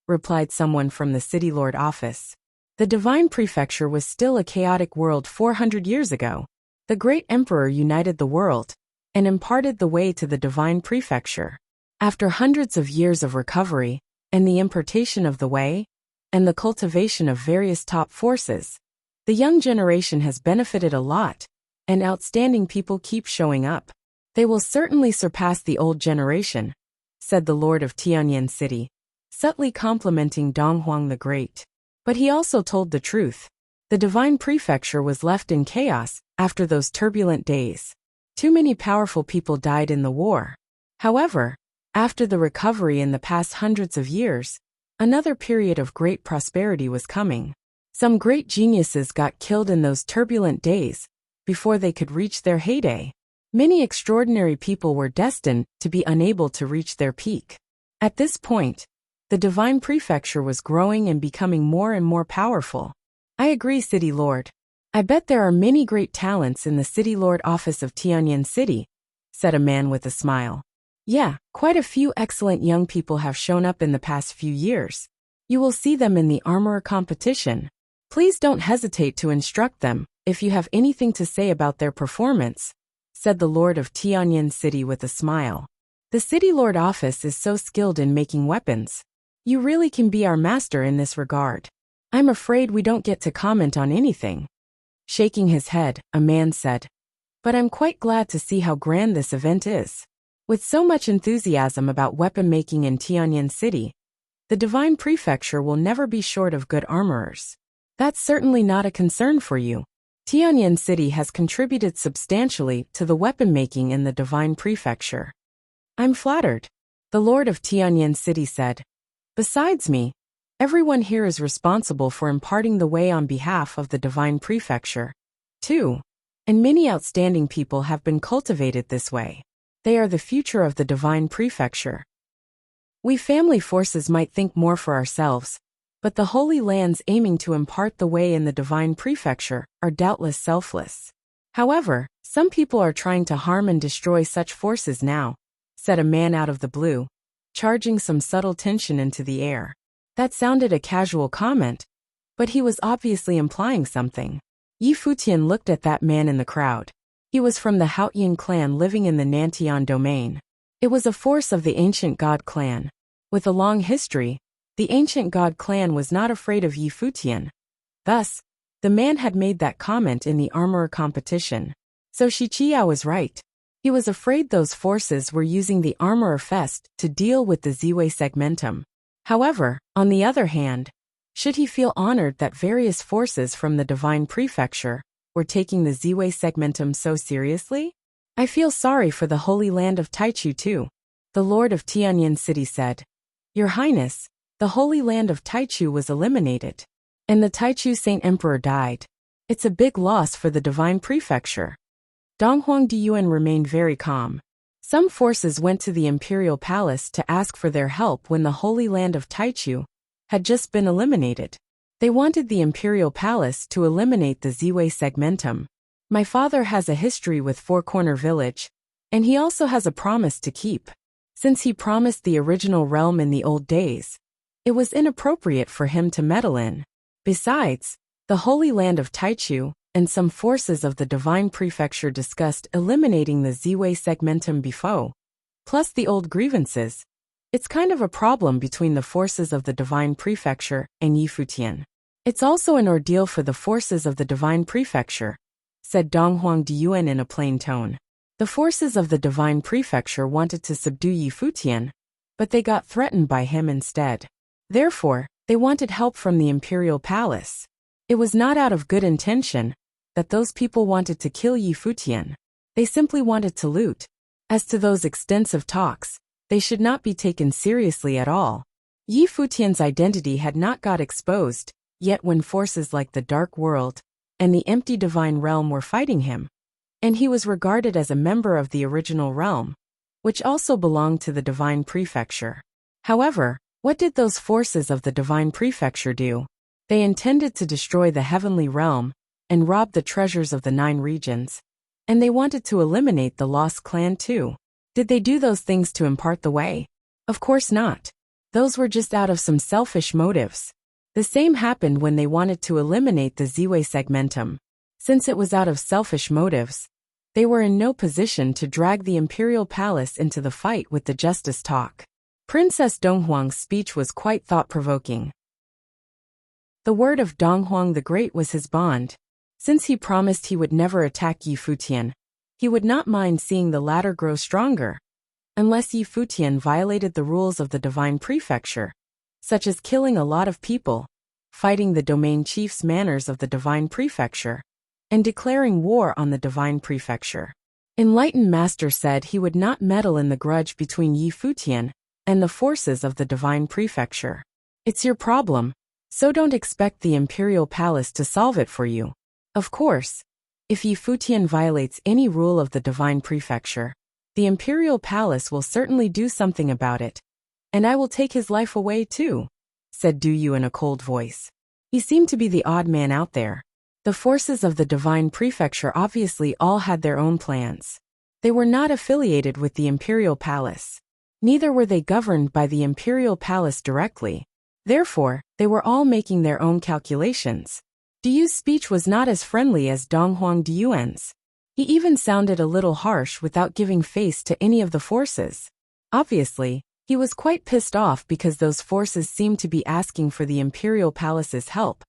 replied someone from the City Lord office. The divine prefecture was still a chaotic world 400 years ago. The great emperor united the world and imparted the way to the divine prefecture. After hundreds of years of recovery and the impartation of the way and the cultivation of various top forces, the young generation has benefited a lot, and outstanding people keep showing up. They will certainly surpass the old generation, said the Lord of Tianyan City, subtly complimenting Dong Huang the Great. But he also told the truth. The divine prefecture was left in chaos after those turbulent days. Too many powerful people died in the war. However, after the recovery in the past hundreds of years, another period of great prosperity was coming. Some great geniuses got killed in those turbulent days before they could reach their heyday. Many extraordinary people were destined to be unable to reach their peak. At this point, the divine prefecture was growing and becoming more and more powerful. I agree, City Lord. I bet there are many great talents in the City Lord office of Tianyan City, said a man with a smile. Yeah, quite a few excellent young people have shown up in the past few years. You will see them in the armorer competition. Please don't hesitate to instruct them if you have anything to say about their performance, said the Lord of Tianyan City with a smile. The City Lord office is so skilled in making weapons. You really can be our master in this regard. I'm afraid we don't get to comment on anything. Shaking his head, a man said, but I'm quite glad to see how grand this event is. With so much enthusiasm about weapon making in Tianyan City, the divine prefecture will never be short of good armorers. That's certainly not a concern for you. Tianyan City has contributed substantially to the weapon making in the divine prefecture. I'm flattered, the Lord of Tianyan City said. Besides me, everyone here is responsible for imparting the way on behalf of the divine prefecture, too, and many outstanding people have been cultivated this way. They are the future of the divine prefecture. We family forces might think more for ourselves, but the Holy Lands aiming to impart the way in the divine prefecture are doubtless selfless. However, some people are trying to harm and destroy such forces now, said a man out of the blue, charging some subtle tension into the air. That sounded a casual comment, but he was obviously implying something. Yi Futian looked at that man in the crowd. He was from the Haotian clan living in the Nantian domain. It was a force of the ancient god clan. With a long history, the ancient god clan was not afraid of Yi Futian. Thus, the man had made that comment in the armorer competition. So Shi Qiao was right. He was afraid those forces were using the armorer fest to deal with the Ziwei segmentum. However, on the other hand, should he feel honored that various forces from the divine prefecture were taking the Ziwei segmentum so seriously? I feel sorry for the Holy Land of Taichu too, the Lord of Tianyan City said. Your Highness, the Holy Land of Taichu was eliminated, and the Taichu Saint Emperor died. It's a big loss for the divine prefecture. Donghuang Diyuan remained very calm. Some forces went to the imperial palace to ask for their help when the Holy Land of Taichu had just been eliminated. They wanted the imperial palace to eliminate the Ziwei segmentum. My father has a history with Four Corner Village, and he also has a promise to keep. Since he promised the original realm in the old days, it was inappropriate for him to meddle in. Besides, the Holy Land of Taichu and some forces of the divine prefecture discussed eliminating the Ziwei segmentum before. Plus the old grievances. It's kind of a problem between the forces of the divine prefecture and Yi Futian. It's also an ordeal for the forces of the divine prefecture, said Donghuang Diyuan in a plain tone. The forces of the divine prefecture wanted to subdue Yi Futian, but they got threatened by him instead. Therefore, they wanted help from the imperial palace. It was not out of good intention that those people wanted to kill Yi Futian. They simply wanted to loot. As to those extensive talks, they should not be taken seriously at all. Yi Futian's identity had not got exposed, yet when forces like the Dark World and the Empty Divine Realm were fighting him, and he was regarded as a member of the original realm, which also belonged to the divine prefecture. However, what did those forces of the divine prefecture do? They intended to destroy the heavenly realm and rob the treasures of the 9 regions. And they wanted to eliminate the Lost Clan too. Did they do those things to impart the way? Of course not. Those were just out of some selfish motives. The same happened when they wanted to eliminate the Ziwei segmentum. Since it was out of selfish motives, they were in no position to drag the imperial palace into the fight with the justice talk. Princess Donghuang's speech was quite thought-provoking. The word of Donghuang the Great was his bond. Since he promised he would never attack Yi Futian, he would not mind seeing the latter grow stronger, unless Yi Futian violated the rules of the divine prefecture, such as killing a lot of people, fighting the domain chief's manners of the divine prefecture, and declaring war on the divine prefecture. Enlightened Master said he would not meddle in the grudge between Yi Futian and the forces of the divine prefecture. It's your problem, so don't expect the imperial palace to solve it for you. Of course, if Yi Futian violates any rule of the divine prefecture, the imperial palace will certainly do something about it. And I will take his life away too, said Du Yu in a cold voice. He seemed to be the odd man out there. The forces of the divine prefecture obviously all had their own plans. They were not affiliated with the imperial palace. Neither were they governed by the imperial palace directly. Therefore, they were all making their own calculations. Du Yu's speech was not as friendly as Donghuang Diyuan's. He even sounded a little harsh without giving face to any of the forces. Obviously, he was quite pissed off because those forces seemed to be asking for the imperial palace's help.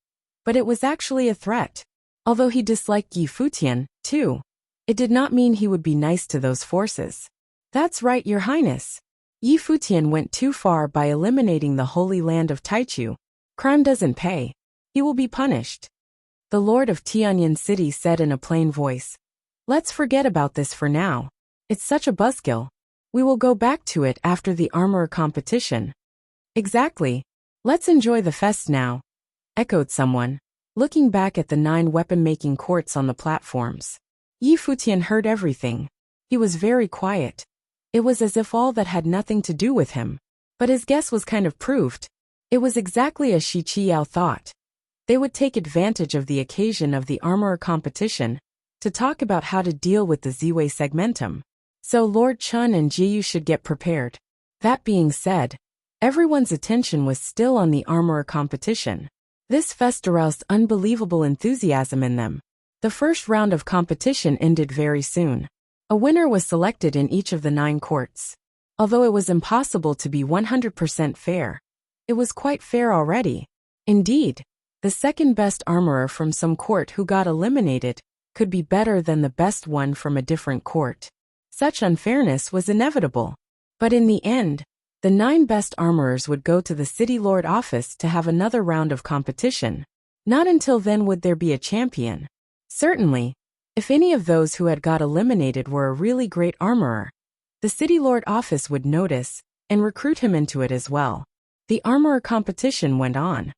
But it was actually a threat. Although he disliked Yi Futian, too, it did not mean he would be nice to those forces. That's right, Your Highness. Yi Futian went too far by eliminating the Holy Land of Taichu. Crime doesn't pay. He will be punished. The Lord of Tianyan City said in a plain voice. Let's forget about this for now. It's such a buzzkill. We will go back to it after the armorer competition. Exactly. Let's enjoy the fest now, echoed someone, looking back at the 9 weapon-making courts on the platforms. Yi Futian heard everything. He was very quiet. It was as if all that had nothing to do with him. But his guess was kind of proved. It was exactly as Shi Qiao thought. They would take advantage of the occasion of the armorer competition to talk about how to deal with the Ziwei segmentum. So Lord Chun and Jiyu should get prepared. That being said, everyone's attention was still on the armorer competition. This fest aroused unbelievable enthusiasm in them. The first round of competition ended very soon. A winner was selected in each of the 9 courts. Although it was impossible to be 100% fair, it was quite fair already. Indeed, the second best armorer from some court who got eliminated could be better than the best one from a different court. Such unfairness was inevitable. But in the end, the 9 best armorers would go to the City Lord office to have another round of competition. Not until then would there be a champion. Certainly, if any of those who had got eliminated were a really great armorer, the City Lord office would notice and recruit him into it as well. The armorer competition went on.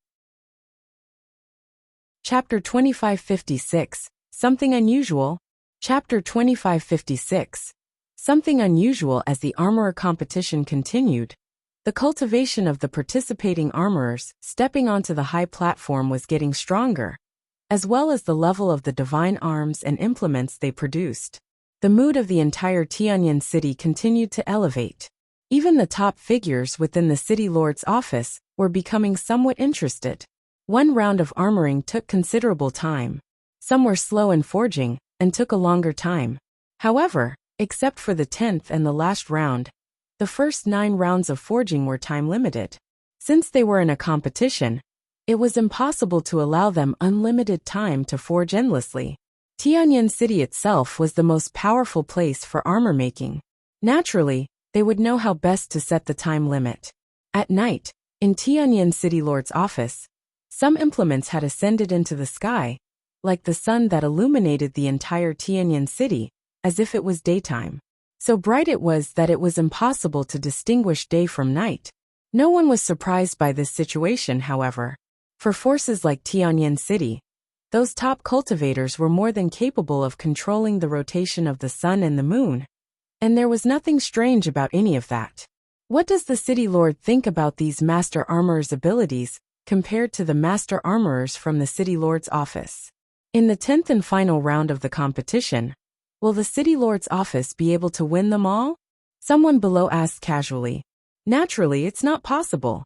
Chapter 2556, Something Unusual. Chapter 2556. Something unusual. As the armorer competition continued, the cultivation of the participating armorers stepping onto the high platform was getting stronger, as well as the level of the divine arms and implements they produced. The mood of the entire Tianyan city continued to elevate. Even the top figures within the City Lord's office were becoming somewhat interested. One round of armoring took considerable time. Some were slow in forging and took a longer time. However, except for the 10th and the last round, the first 9 rounds of forging were time-limited. Since they were in a competition, it was impossible to allow them unlimited time to forge endlessly. Tianyan City itself was the most powerful place for armor making. Naturally, they would know how best to set the time limit. At night, in Tianyan City Lord's office, some implements had ascended into the sky, like the sun that illuminated the entire Tianyan city, as if it was daytime. So bright it was that it was impossible to distinguish day from night. No one was surprised by this situation, however. For forces like Tianyan City, those top cultivators were more than capable of controlling the rotation of the sun and the moon, and there was nothing strange about any of that. What does the City Lord think about these Master Armorers' abilities compared to the Master Armorers from the City Lord's office? In the 10th and final round of the competition, will the City Lord's office be able to win them all? Someone below asked casually. Naturally, it's not possible.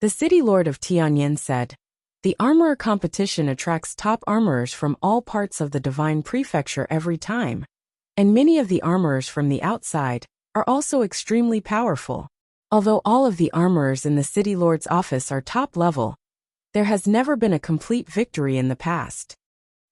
The City Lord of Tianyan said, the armorer competition attracts top armorers from all parts of the Divine Prefecture every time, and many of the armorers from the outside are also extremely powerful. Although all of the armorers in the City Lord's office are top level, there has never been a complete victory in the past.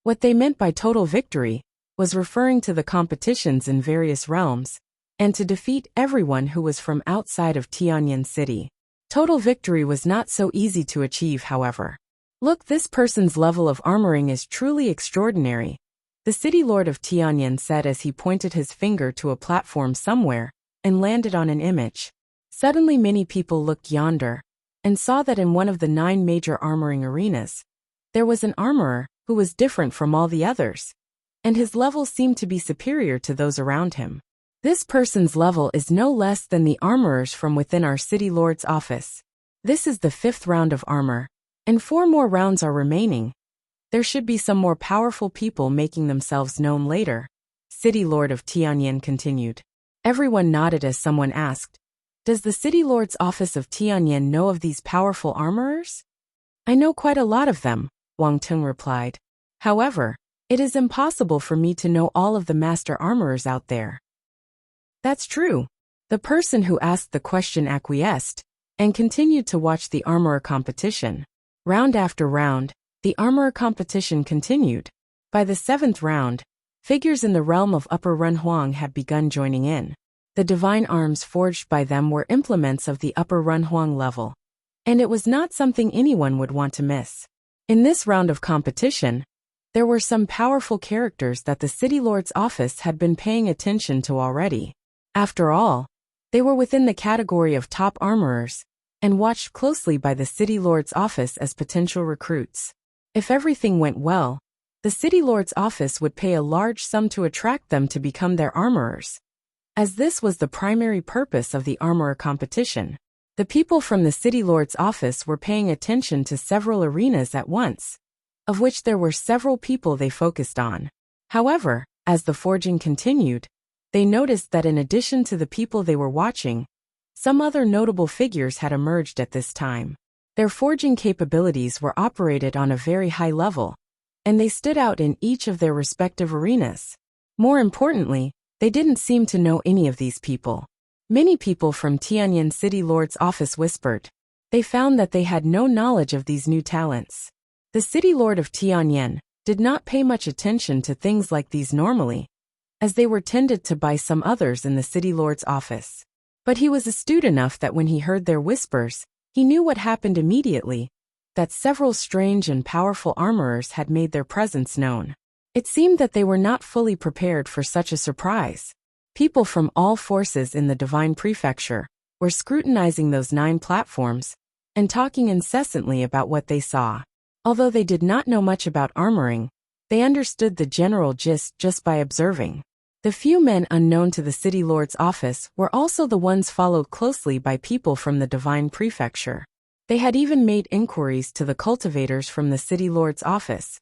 What they meant by total victory was referring to the competitions in various realms, and to defeat everyone who was from outside of Tianyan City. Total victory was not so easy to achieve, however. Look, this person's level of armoring is truly extraordinary, the City Lord of Tianyan said as he pointed his finger to a platform somewhere and landed on an image. Suddenly many people looked yonder and saw that in one of the 9 major armoring arenas, there was an armorer who was different from all the others, and his level seemed to be superior to those around him. This person's level is no less than the armorers from within our City Lord's office. This is the 5th round of armor, and 4 more rounds are remaining. There should be some more powerful people making themselves known later, City Lord of Tianyan continued. Everyone nodded as someone asked, does the City Lord's office of Tianyan know of these powerful armorers? I know quite a lot of them, Wang Tung replied. However, it is impossible for me to know all of the master armorers out there. That's true. The person who asked the question acquiesced and continued to watch the armorer competition. Round after round, the armorer competition continued. By the 7th round, figures in the realm of Upper Runhuang had begun joining in. The divine arms forged by them were implements of the Upper Runhuang level, and it was not something anyone would want to miss. In this round of competition, there were some powerful characters that the City Lord's office had been paying attention to already. After all, they were within the category of top armorers, and watched closely by the City Lord's office as potential recruits. If everything went well, the City Lord's office would pay a large sum to attract them to become their armorers. As this was the primary purpose of the armorer competition, the people from the City Lord's office were paying attention to several arenas at once, of which there were several people they focused on. However, as the forging continued, they noticed that in addition to the people they were watching, some other notable figures had emerged at this time. Their forging capabilities were operated on a very high level, and they stood out in each of their respective arenas. More importantly, they didn't seem to know any of these people. Many people from Tianyan City Lord's office whispered. They found that they had no knowledge of these new talents. The City Lord of Tianyan did not pay much attention to things like these normally, as they were tended to by some others in the City Lord's office. But he was astute enough that when he heard their whispers, he knew what happened immediately, that several strange and powerful armorers had made their presence known. It seemed that they were not fully prepared for such a surprise. People from all forces in the Divine Prefecture were scrutinizing those 9 platforms and talking incessantly about what they saw. Although they did not know much about armoring, they understood the general gist just by observing. The few men unknown to the City Lord's office were also the ones followed closely by people from the Divine Prefecture. They had even made inquiries to the cultivators from the City Lord's office,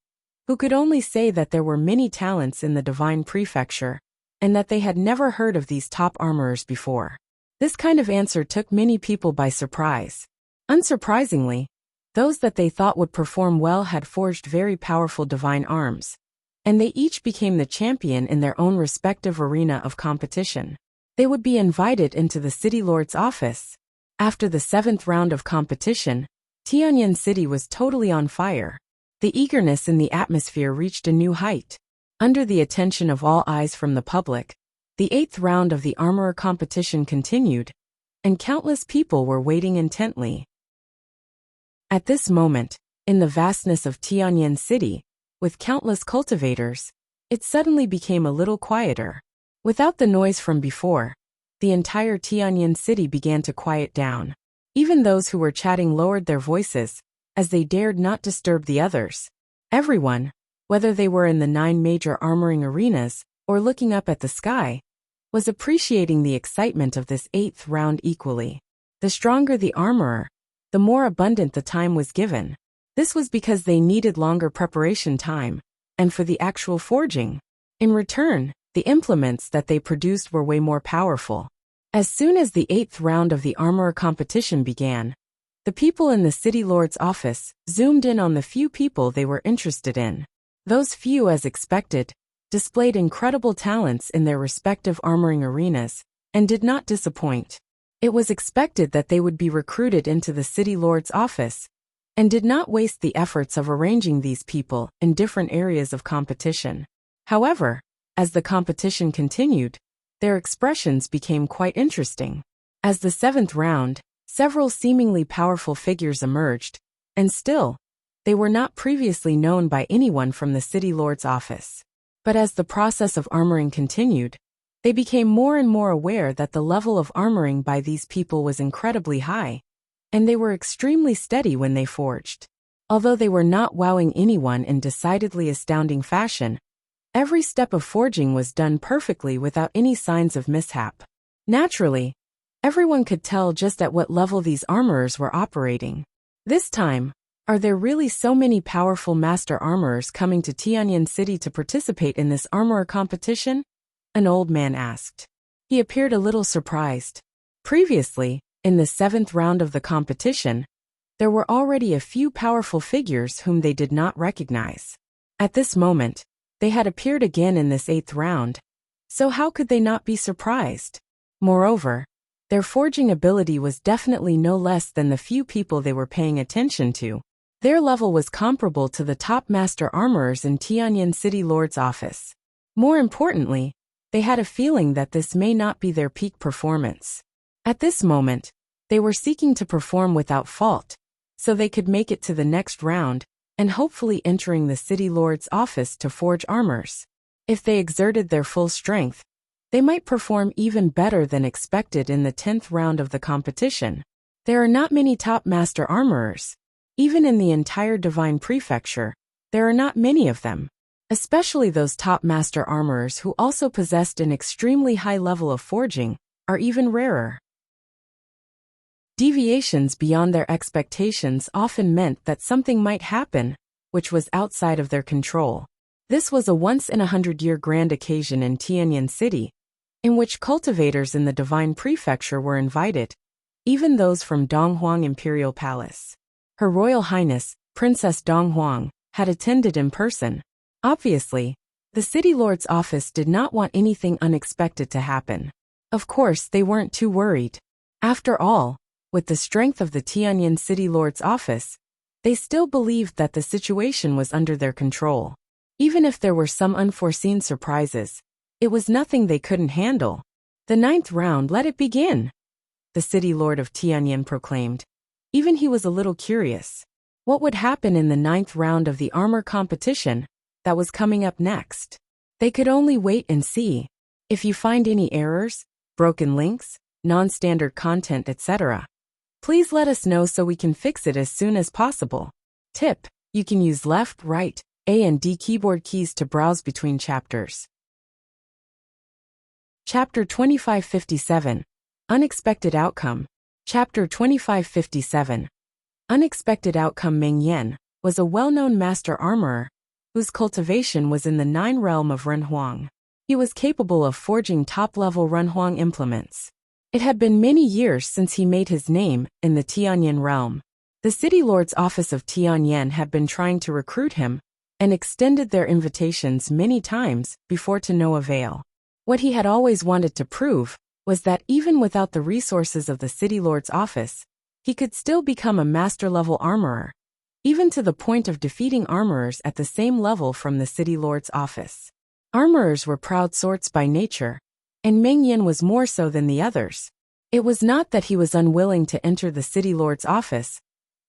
who could only say that there were many talents in the Divine Prefecture, and that they had never heard of these top armorers before. This kind of answer took many people by surprise. Unsurprisingly, those that they thought would perform well had forged very powerful divine arms, and they each became the champion in their own respective arena of competition. They would be invited into the City Lord's office. After the 7th round of competition, Tianyan City was totally on fire. The eagerness in the atmosphere reached a new height. Under the attention of all eyes from the public, the 8th round of the armorer competition continued, and countless people were waiting intently. At this moment, in the vastness of Tianyan City, with countless cultivators, it suddenly became a little quieter. Without the noise from before, the entire Tianyan City began to quiet down. Even those who were chatting lowered their voices, as they dared not disturb the others. Everyone, whether they were in the 9 major armoring arenas or looking up at the sky, was appreciating the excitement of this 8th round equally. The stronger the armorer, the more abundant the time was given. This was because they needed longer preparation time, and for the actual forging. In return, the implements that they produced were way more powerful. As soon as the 8th round of the armorer competition began, the people in the City Lord's office zoomed in on the few people they were interested in. Those few, as expected, displayed incredible talents in their respective armoring arenas, and did not disappoint. It was expected that they would be recruited into the City Lord's office, and did not waste the efforts of arranging these people in different areas of competition. However, as the competition continued, their expressions became quite interesting. As the 7th round, several seemingly powerful figures emerged, and still, they were not previously known by anyone from the City Lord's office. But as the process of armoring continued, they became more and more aware that the level of armoring by these people was incredibly high, and they were extremely steady when they forged. Although they were not wowing anyone in decidedly astounding fashion, every step of forging was done perfectly without any signs of mishap. Naturally, everyone could tell just at what level these armorers were operating. This time, are there really so many powerful master armorers coming to Tianyan City to participate in this armorer competition? An old man asked. He appeared a little surprised. Previously, in the 7th round of the competition, there were already a few powerful figures whom they did not recognize. At this moment, they had appeared again in this 8th round, so how could they not be surprised? Moreover, their forging ability was definitely no less than the few people they were paying attention to. Their level was comparable to the top master armorers in Tianyan City Lord's office. More importantly, they had a feeling that this may not be their peak performance. At this moment, they were seeking to perform without fault, so they could make it to the next round, and hopefully entering the City Lord's office to forge armors. If they exerted their full strength, they might perform even better than expected in the 10th round of the competition. There are not many top master armorers. Even in the entire Divine Prefecture, there are not many of them. Especially those top master armorers who also possessed an extremely high level of forging, are even rarer. Deviations beyond their expectations often meant that something might happen, which was outside of their control. This was a once-in-a-100-year grand occasion in Tianyan City, in which cultivators in the Divine Prefecture were invited, even those from Donghuang Imperial Palace. Her Royal Highness, Princess Donghuang, had attended in person. Obviously, the city lord's office did not want anything unexpected to happen. Of course, they weren't too worried. After all, with the strength of the Tianyan city lord's office, they still believed that the situation was under their control. Even if there were some unforeseen surprises, it was nothing they couldn't handle. The 9th round, let it begin, the city lord of Tianyan proclaimed. Even he was a little curious. What would happen in the 9th round of the armor competition that was coming up next? They could only wait and see. If you find any errors, broken links, non-standard content, etc., please let us know so we can fix it as soon as possible. Tip: you can use left, right, A and D keyboard keys to browse between chapters. Chapter 2557. Unexpected Outcome. Chapter 2557. Unexpected Outcome. Meng Yan was a well-known master armorer whose cultivation was in the 9 realm of Renhuang. He was capable of forging top-level Renhuang implements. It had been many years since he made his name in the Tianyan realm. The city lord's office of Tianyan had been trying to recruit him and extended their invitations many times before to no avail. What he had always wanted to prove was that even without the resources of the city lord's office, he could still become a master-level armorer, even to the point of defeating armorers at the same level from the city lord's office. Armorers were proud sorts by nature, and Meng Yan was more so than the others. It was not that he was unwilling to enter the city lord's office,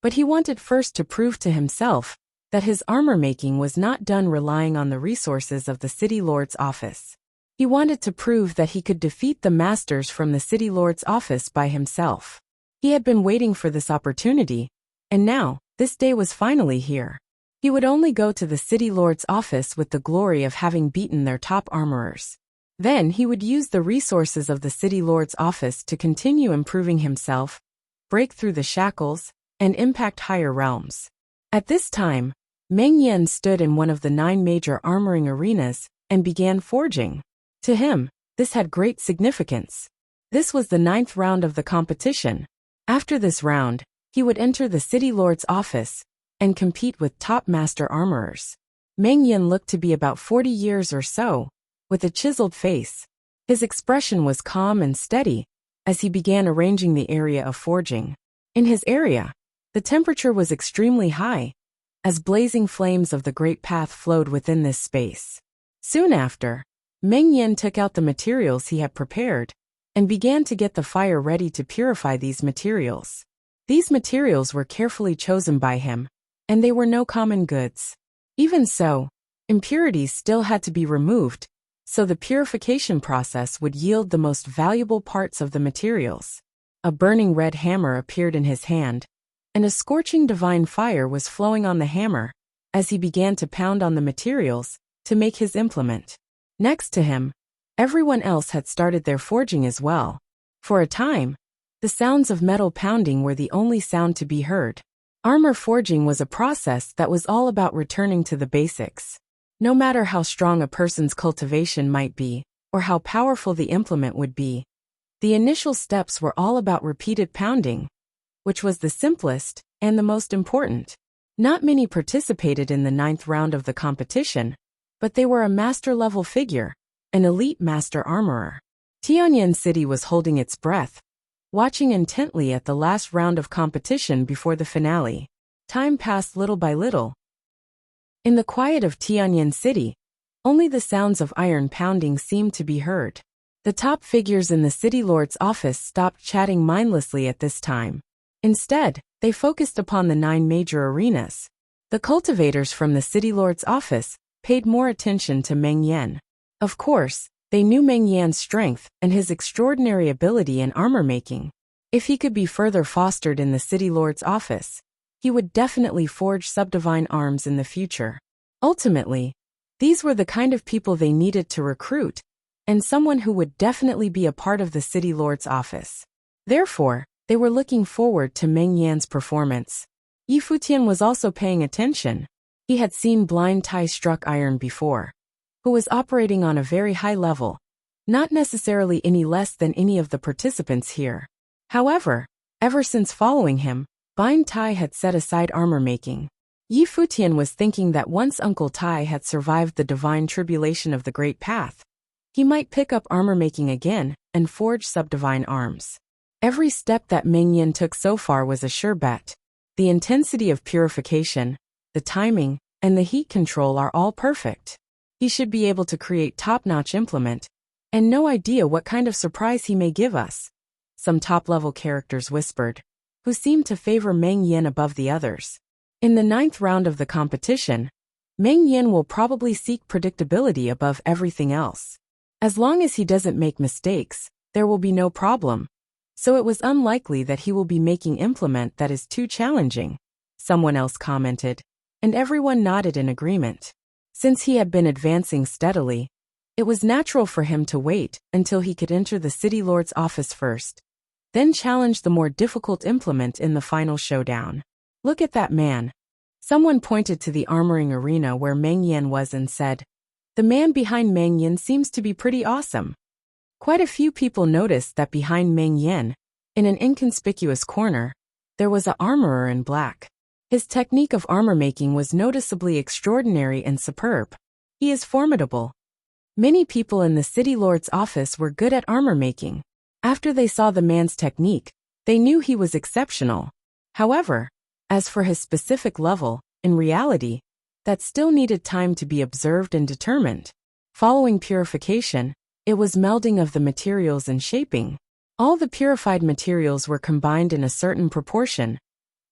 but he wanted first to prove to himself that his armor making was not done relying on the resources of the city lord's office. He wanted to prove that he could defeat the masters from the city lord's office by himself. He had been waiting for this opportunity, and now, this day was finally here. He would only go to the city lord's office with the glory of having beaten their top armorers. Then he would use the resources of the city lord's office to continue improving himself, break through the shackles, and impact higher realms. At this time, Meng Yan stood in one of the 9 major armoring arenas and began forging. To him, this had great significance. This was the 9th round of the competition. After this round, he would enter the city lord's office and compete with top master armorers. Meng Yan looked to be about 40 years or so, with a chiseled face. His expression was calm and steady as he began arranging the area of forging. In his area, the temperature was extremely high, as blazing flames of the great path flowed within this space. Soon after, Meng Yan took out the materials he had prepared and began to get the fire ready to purify these materials. These materials were carefully chosen by him, and they were no common goods. Even so, impurities still had to be removed, so the purification process would yield the most valuable parts of the materials. A burning red hammer appeared in his hand, and a scorching divine fire was flowing on the hammer as he began to pound on the materials to make his implement. Next to him, everyone else had started their forging as well. For a time, the sounds of metal pounding were the only sound to be heard. Armor forging was a process that was all about returning to the basics. No matter how strong a person's cultivation might be, or how powerful the implement would be, the initial steps were all about repeated pounding, which was the simplest and the most important. Not many participated in the 9th round of the competition, but they were a master-level figure, an elite master armorer. Tianyan City was holding its breath, watching intently at the last round of competition before the finale. Time passed little by little. In the quiet of Tianyan City, only the sounds of iron pounding seemed to be heard. The top figures in the city lord's office stopped chatting mindlessly at this time. Instead, they focused upon the 9 major arenas. The cultivators from the city lord's office paid more attention to Meng Yan. Of course, they knew Meng Yan's strength and his extraordinary ability in armor making. If he could be further fostered in the city lord's office, he would definitely forge subdivine arms in the future. Ultimately, these were the kind of people they needed to recruit, and someone who would definitely be a part of the city lord's office. Therefore, they were looking forward to Meng Yan's performance. Futian was also paying attention. He had seen Blind Tai struck iron before, who was operating on a very high level, not necessarily any less than any of the participants here. However, ever since following him, Blind Tai had set aside armor making. Yi Futian was thinking that once Uncle Tai had survived the divine tribulation of the Great Path, he might pick up armor making again and forge subdivine arms. Every step that Meng Yan took so far was a sure bet. The intensity of purification, the timing, and the heat control are all perfect. He should be able to create top-notch implement, and no idea what kind of surprise he may give us, some top-level characters whispered, who seemed to favor Meng Yan above the others. In the 9th round of the competition, Meng Yan will probably seek predictability above everything else. As long as he doesn't make mistakes, there will be no problem. So it was unlikely that he will be making implement that is too challenging, someone else commented, and everyone nodded in agreement. Since he had been advancing steadily, it was natural for him to wait until he could enter the city lord's office first, then challenge the more difficult implement in the final showdown. Look at that man. Someone pointed to the armoring arena where Meng Yan was and said, "The man behind Meng Yan seems to be pretty awesome." Quite a few people noticed that behind Meng Yan, in an inconspicuous corner, there was an armorer in black. His technique of armor making was noticeably extraordinary and superb. He is formidable. Many people in the city lord's office were good at armor making. After they saw the man's technique, they knew he was exceptional. However, as for his specific level, in reality, that still needed time to be observed and determined. Following purification, it was melding of the materials and shaping. All the purified materials were combined in a certain proportion,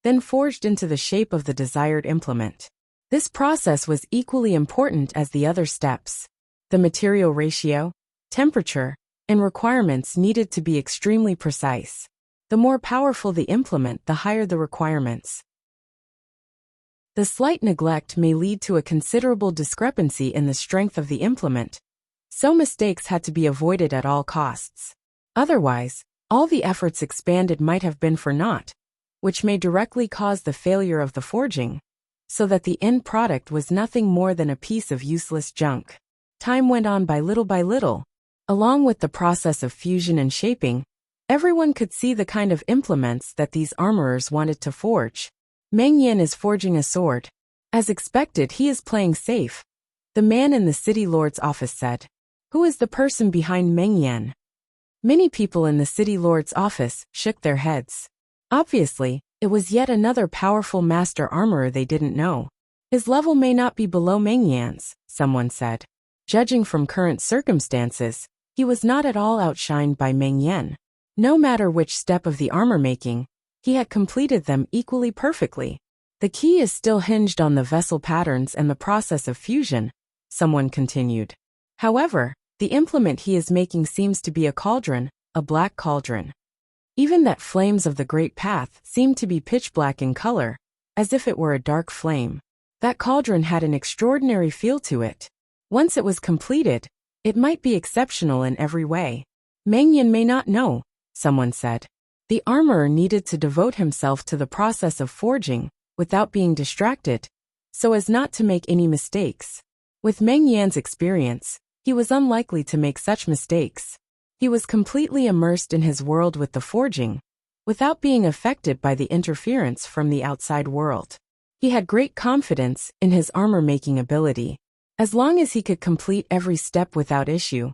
then forged into the shape of the desired implement. This process was equally important as the other steps. The material ratio, temperature, and requirements needed to be extremely precise. The more powerful the implement, the higher the requirements. The slight neglect may lead to a considerable discrepancy in the strength of the implement, so mistakes had to be avoided at all costs. Otherwise, all the efforts expanded might have been for naught, which may directly cause the failure of the forging, so that the end product was nothing more than a piece of useless junk. Time went on by little. Along with the process of fusion and shaping, everyone could see the kind of implements that these armorers wanted to forge. Meng Yan is forging a sword. As expected, he is playing safe, the man in the city lord's office said. Who is the person behind Meng Yan? Many people in the city lord's office shook their heads. Obviously, it was yet another powerful master armorer they didn't know. His level may not be below Meng Yan's, someone said. Judging from current circumstances, he was not at all outshined by Meng Yan. No matter which step of the armor making, he had completed them equally perfectly. The key is still hinged on the vessel patterns and the process of fusion, someone continued. However, the implement he is making seems to be a cauldron, a black cauldron. Even that flames of the Great Path seemed to be pitch black in color, as if it were a dark flame. That cauldron had an extraordinary feel to it. Once it was completed, it might be exceptional in every way. Meng Yan may not know, someone said. The armorer needed to devote himself to the process of forging, without being distracted, so as not to make any mistakes. With Meng Yan's experience, he was unlikely to make such mistakes. He was completely immersed in his world with the forging, without being affected by the interference from the outside world. He had great confidence in his armor-making ability. As long as he could complete every step without issue,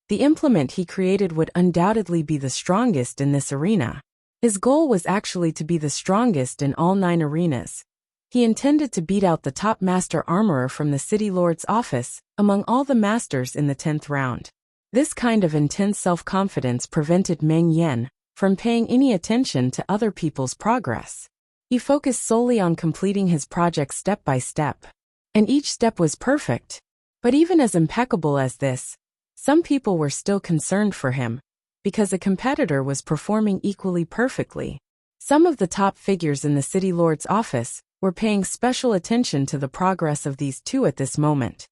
the implement he created would undoubtedly be the strongest in this arena. His goal was actually to be the strongest in all 9 arenas. He intended to beat out the top master armorer from the city lord's office among all the masters in the 10th round. This kind of intense self-confidence prevented Meng Yan from paying any attention to other people's progress. He focused solely on completing his project step by step. And each step was perfect. But even as impeccable as this, some people were still concerned for him, because a competitor was performing equally perfectly. Some of the top figures in the city lord's office were paying special attention to the progress of these two at this moment.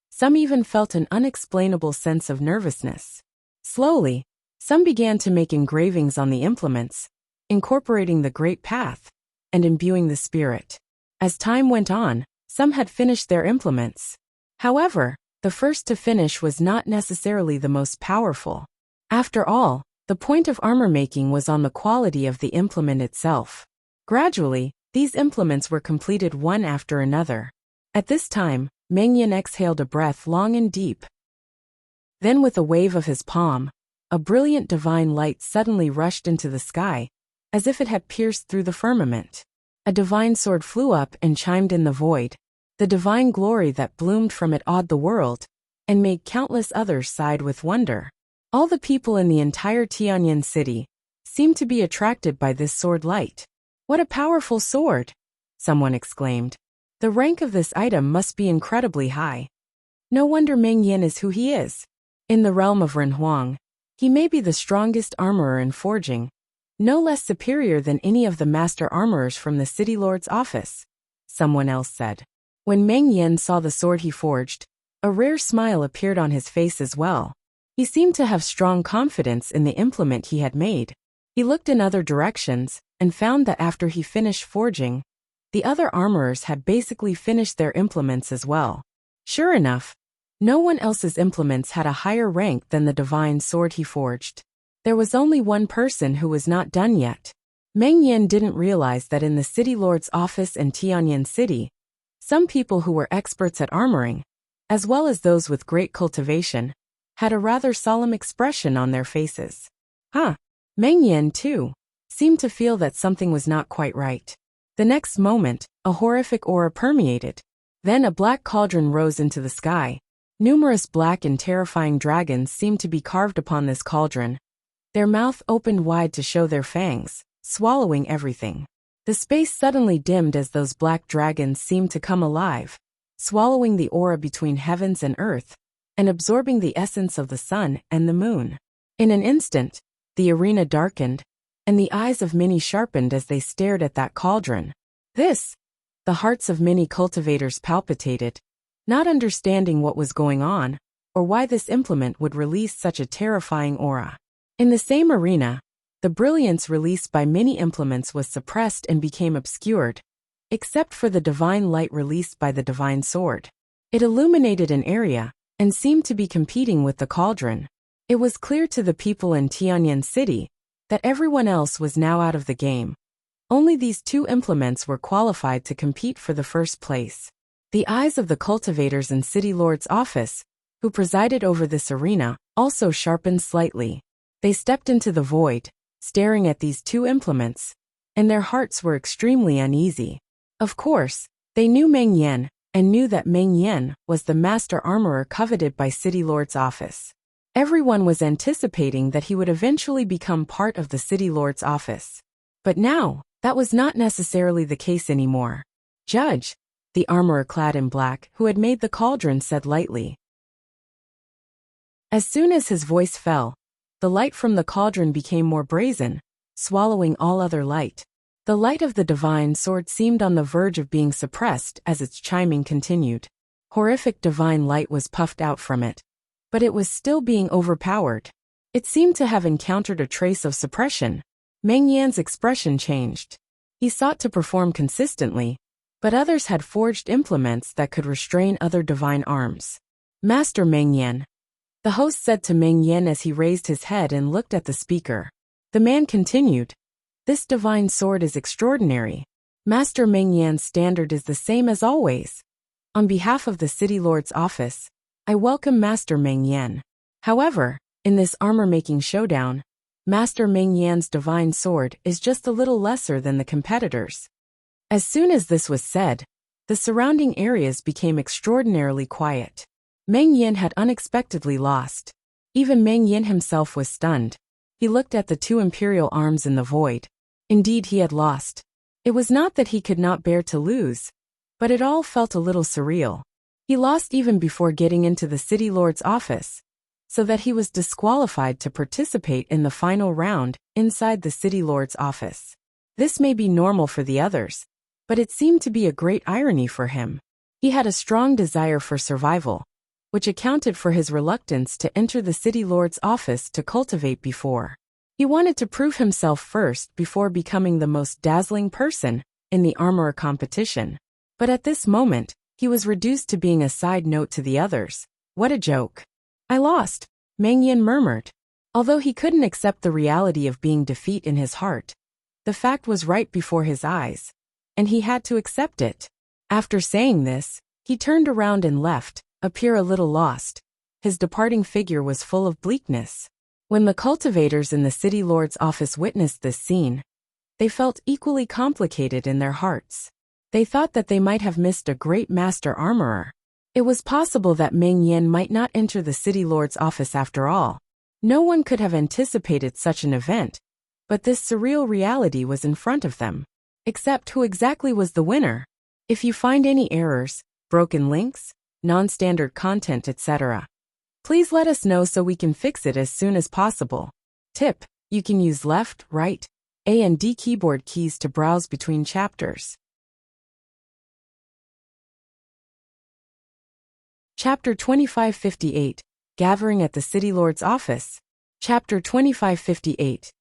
Some even felt an unexplainable sense of nervousness. Slowly, some began to make engravings on the implements, incorporating the Great Path, and imbuing the spirit. As time went on, some had finished their implements. However, the first to finish was not necessarily the most powerful. After all, the point of armor making was on the quality of the implement itself. Gradually, These implements were completed one after another. At this time, Meng Yan exhaled a breath long and deep. Then with a wave of his palm, a brilliant divine light suddenly rushed into the sky, as if it had pierced through the firmament. A divine sword flew up and chimed in the void. The divine glory that bloomed from it awed the world, and made countless others sigh with wonder. All the people in the entire Tianyan city seemed to be attracted by this sword light. "What a powerful sword!" someone exclaimed. "The rank of this item must be incredibly high. No wonder Meng Yan is who he is. In the realm of Renhuang, he may be the strongest armorer in forging, no less superior than any of the master armorers from the city lord's office," someone else said. When Meng Yan saw the sword he forged, a rare smile appeared on his face as well. He seemed to have strong confidence in the implement he had made. He looked in other directions and found that after he finished forging, the other armorers had basically finished their implements as well. Sure enough, no one else's implements had a higher rank than the divine sword he forged. There was only one person who was not done yet. Meng Yan didn't realize that in the city lord's office in Tianyan City, some people who were experts at armoring, as well as those with great cultivation, had a rather solemn expression on their faces. Meng Yan, too, seemed to feel that something was not quite right. The next moment, a horrific aura permeated. Then a black cauldron rose into the sky. Numerous black and terrifying dragons seemed to be carved upon this cauldron. Their mouth opened wide to show their fangs, swallowing everything. The space suddenly dimmed as those black dragons seemed to come alive, swallowing the aura between heavens and earth, and absorbing the essence of the sun and the moon. In an instant, the arena darkened, and the eyes of many sharpened as they stared at that cauldron. The hearts of many cultivators palpitated, not understanding what was going on, or why this implement would release such a terrifying aura. In the same arena, the brilliance released by many implements was suppressed and became obscured, except for the divine light released by the divine sword. It illuminated an area, and seemed to be competing with the cauldron. It was clear to the people in Tianyan City that everyone else was now out of the game. Only these two implements were qualified to compete for the first place. The eyes of the cultivators in City Lord's office, who presided over this arena, also sharpened slightly. They stepped into the void, staring at these two implements, and their hearts were extremely uneasy. Of course, they knew Meng Yan, and knew that Meng Yan was the master armorer coveted by City Lord's office. Everyone was anticipating that he would eventually become part of the City Lord's office. But now, that was not necessarily the case anymore. "Judge," the armorer clad in black who had made the cauldron said lightly. As soon as his voice fell, the light from the cauldron became more brazen, swallowing all other light. The light of the divine sword seemed on the verge of being suppressed as its chiming continued. Horrific divine light was puffed out from it, but it was still being overpowered. It seemed to have encountered a trace of suppression. Meng Yan's expression changed. He sought to perform consistently, but others had forged implements that could restrain other divine arms. "Master Meng Yan," the host said to Meng Yan as he raised his head and looked at the speaker. The man continued, "This divine sword is extraordinary. Master Meng Yan's standard is the same as always. On behalf of the City Lord's office, I welcome Master Meng Yan. However, in this armor-making showdown, Master Meng Yan's divine sword is just a little lesser than the competitors." As soon as this was said, the surrounding areas became extraordinarily quiet. Meng Yan had unexpectedly lost. Even Meng Yan himself was stunned. He looked at the two imperial arms in the void. Indeed, he had lost. It was not that he could not bear to lose, but it all felt a little surreal. He lost even before getting into the City Lord's office, so that he was disqualified to participate in the final round inside the City Lord's office. This may be normal for the others, but it seemed to be a great irony for him. He had a strong desire for survival, which accounted for his reluctance to enter the City Lord's office to cultivate before. He wanted to prove himself first before becoming the most dazzling person in the armorer competition. But at this moment, he was reduced to being a side note to the others. What a joke. "I lost," Meng Yan murmured. Although he couldn't accept the reality of being defeat in his heart, the fact was right before his eyes. and he had to accept it. After saying this, he turned around and left, appear a little lost. His departing figure was full of bleakness. When the cultivators in the city lord's office witnessed this scene, they felt equally complicated in their hearts. They thought that they might have missed a great master armorer. It was possible that Meng Yan might not enter the city lord's office after all. No one could have anticipated such an event, but this surreal reality was in front of them. Except who exactly was the winner? If you find any errors, broken links, non-standard content, etc., please let us know so we can fix it as soon as possible. Tip: you can use left, right, A and D keyboard keys to browse between chapters. Chapter 2558, Gathering at the City Lord's Office. Chapter 2558,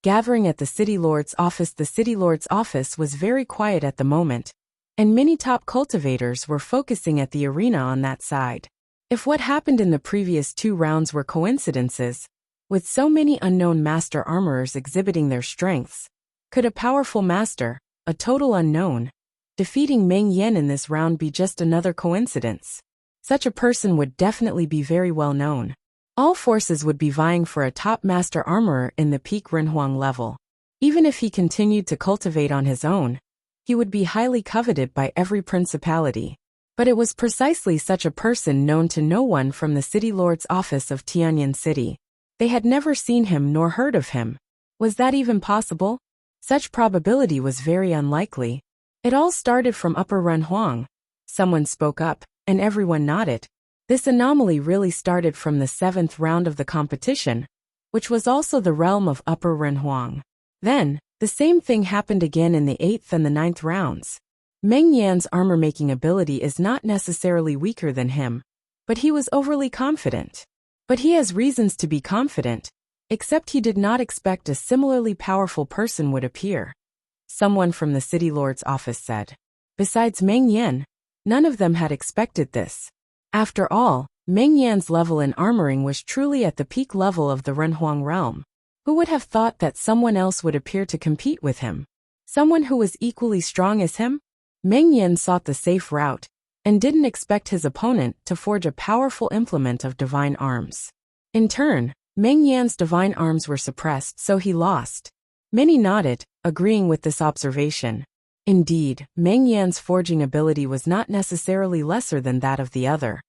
Gathering at the City Lord's Office. The City Lord's office was very quiet at the moment, and many top cultivators were focusing at the arena on that side. If what happened in the previous 2 rounds were coincidences, with so many unknown master armorers exhibiting their strengths, could a powerful master, a total unknown, defeating Meng Yan in this round be just another coincidence? Such a person would definitely be very well known. All forces would be vying for a top master armorer in the peak Renhuang level. Even if he continued to cultivate on his own, he would be highly coveted by every principality. But it was precisely such a person known to no one from the city lord's office of Tianyan City. They had never seen him nor heard of him. Was that even possible? Such probability was very unlikely. It all started from Upper Renhuang. Someone spoke up, and everyone nodded. This anomaly really started from the 7th round of the competition, which was also the realm of Upper Renhuang. Then, the same thing happened again in the 8th and the 9th rounds. Meng Yan's armor-making ability is not necessarily weaker than him, but he was overly confident. But he has reasons to be confident, except he did not expect a similarly powerful person would appear. Someone from the city lord's office said. Besides Meng Yan, none of them had expected this. After all, Meng Yan's level in armoring was truly at the peak level of the Renhuang realm. Who would have thought that someone else would appear to compete with him? Someone who was equally strong as him? Meng Yan sought the safe route, and didn't expect his opponent to forge a powerful implement of divine arms. In turn, Meng Yan's divine arms were suppressed, so he lost. Many nodded, agreeing with this observation. Indeed, Meng Yan's forging ability was not necessarily lesser than that of the other.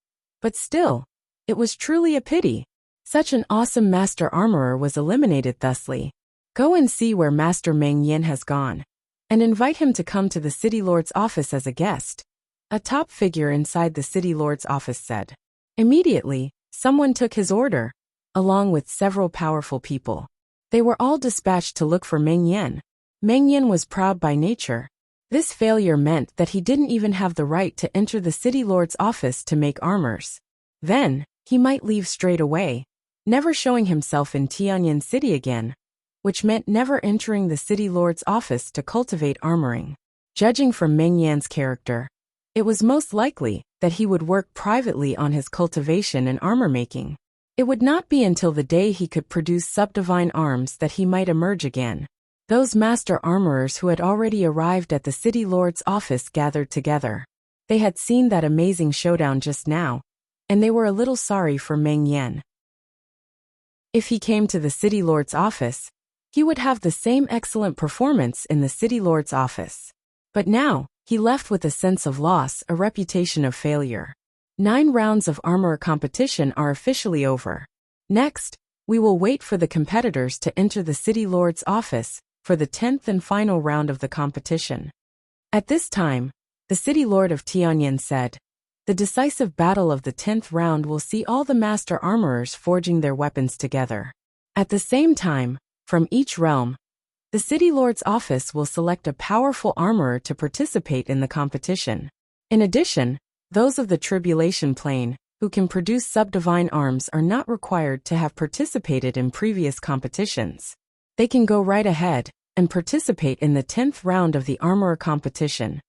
But still, it was truly a pity. Such an awesome master armorer was eliminated thusly. Go and see where Master Meng Yan has gone, and invite him to come to the city lord's office as a guest, a top figure inside the city lord's office said. Immediately, someone took his order, along with several powerful people. They were all dispatched to look for Meng Yan. Meng Yan was proud by nature. This failure meant that he didn't even have the right to enter the city lord's office to make armors. Then, he might leave straight away, never showing himself in Tianyan City again, which meant never entering the city lord's office to cultivate armoring. Judging from Meng Yan's character, it was most likely that he would work privately on his cultivation and armor making. It would not be until the day he could produce subdivine arms that he might emerge again. Those master armorers who had already arrived at the city lord's office gathered together. They had seen that amazing showdown just now, and they were a little sorry for Meng Yan. If he came to the city lord's office, he would have the same excellent performance in the city lord's office. But now, he left with a sense of loss, a reputation of failure. 9 rounds of armor competition are officially over. Next, we will wait for the competitors to enter the city lord's office for the 10th and final round of the competition. At this time, the city lord of Tianyan said, the decisive battle of the 10th round will see all the master armorers forging their weapons together. At the same time, from each realm, the city lord's office will select a powerful armorer to participate in the competition. In addition, those of the tribulation plane, who can produce subdivine arms, are not required to have participated in previous competitions. They can go right ahead and participate in the 10th round of the armorer competition.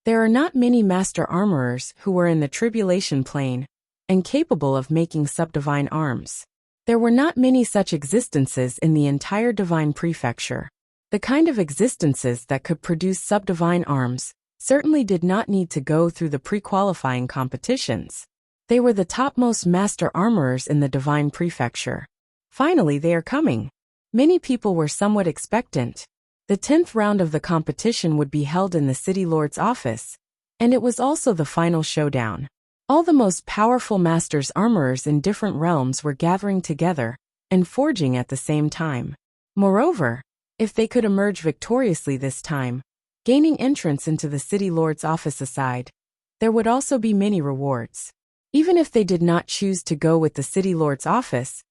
There are not many master armorers who were in the tribulation plane and capable of making subdivine arms. There were not many such existences in the entire divine prefecture. The kind of existences that could produce subdivine arms certainly did not need to go through the pre-qualifying competitions. They were the topmost master armorers in the divine prefecture. Finally, they are coming. Many people were somewhat expectant. The 10th round of the competition would be held in the city lord's office, and it was also the final showdown. All the most powerful masters armorers in different realms were gathering together and forging at the same time. Moreover, if they could emerge victoriously this time, gaining entrance into the city lord's office aside, there would also be many rewards. Even if they did not choose to go with the city lord's office,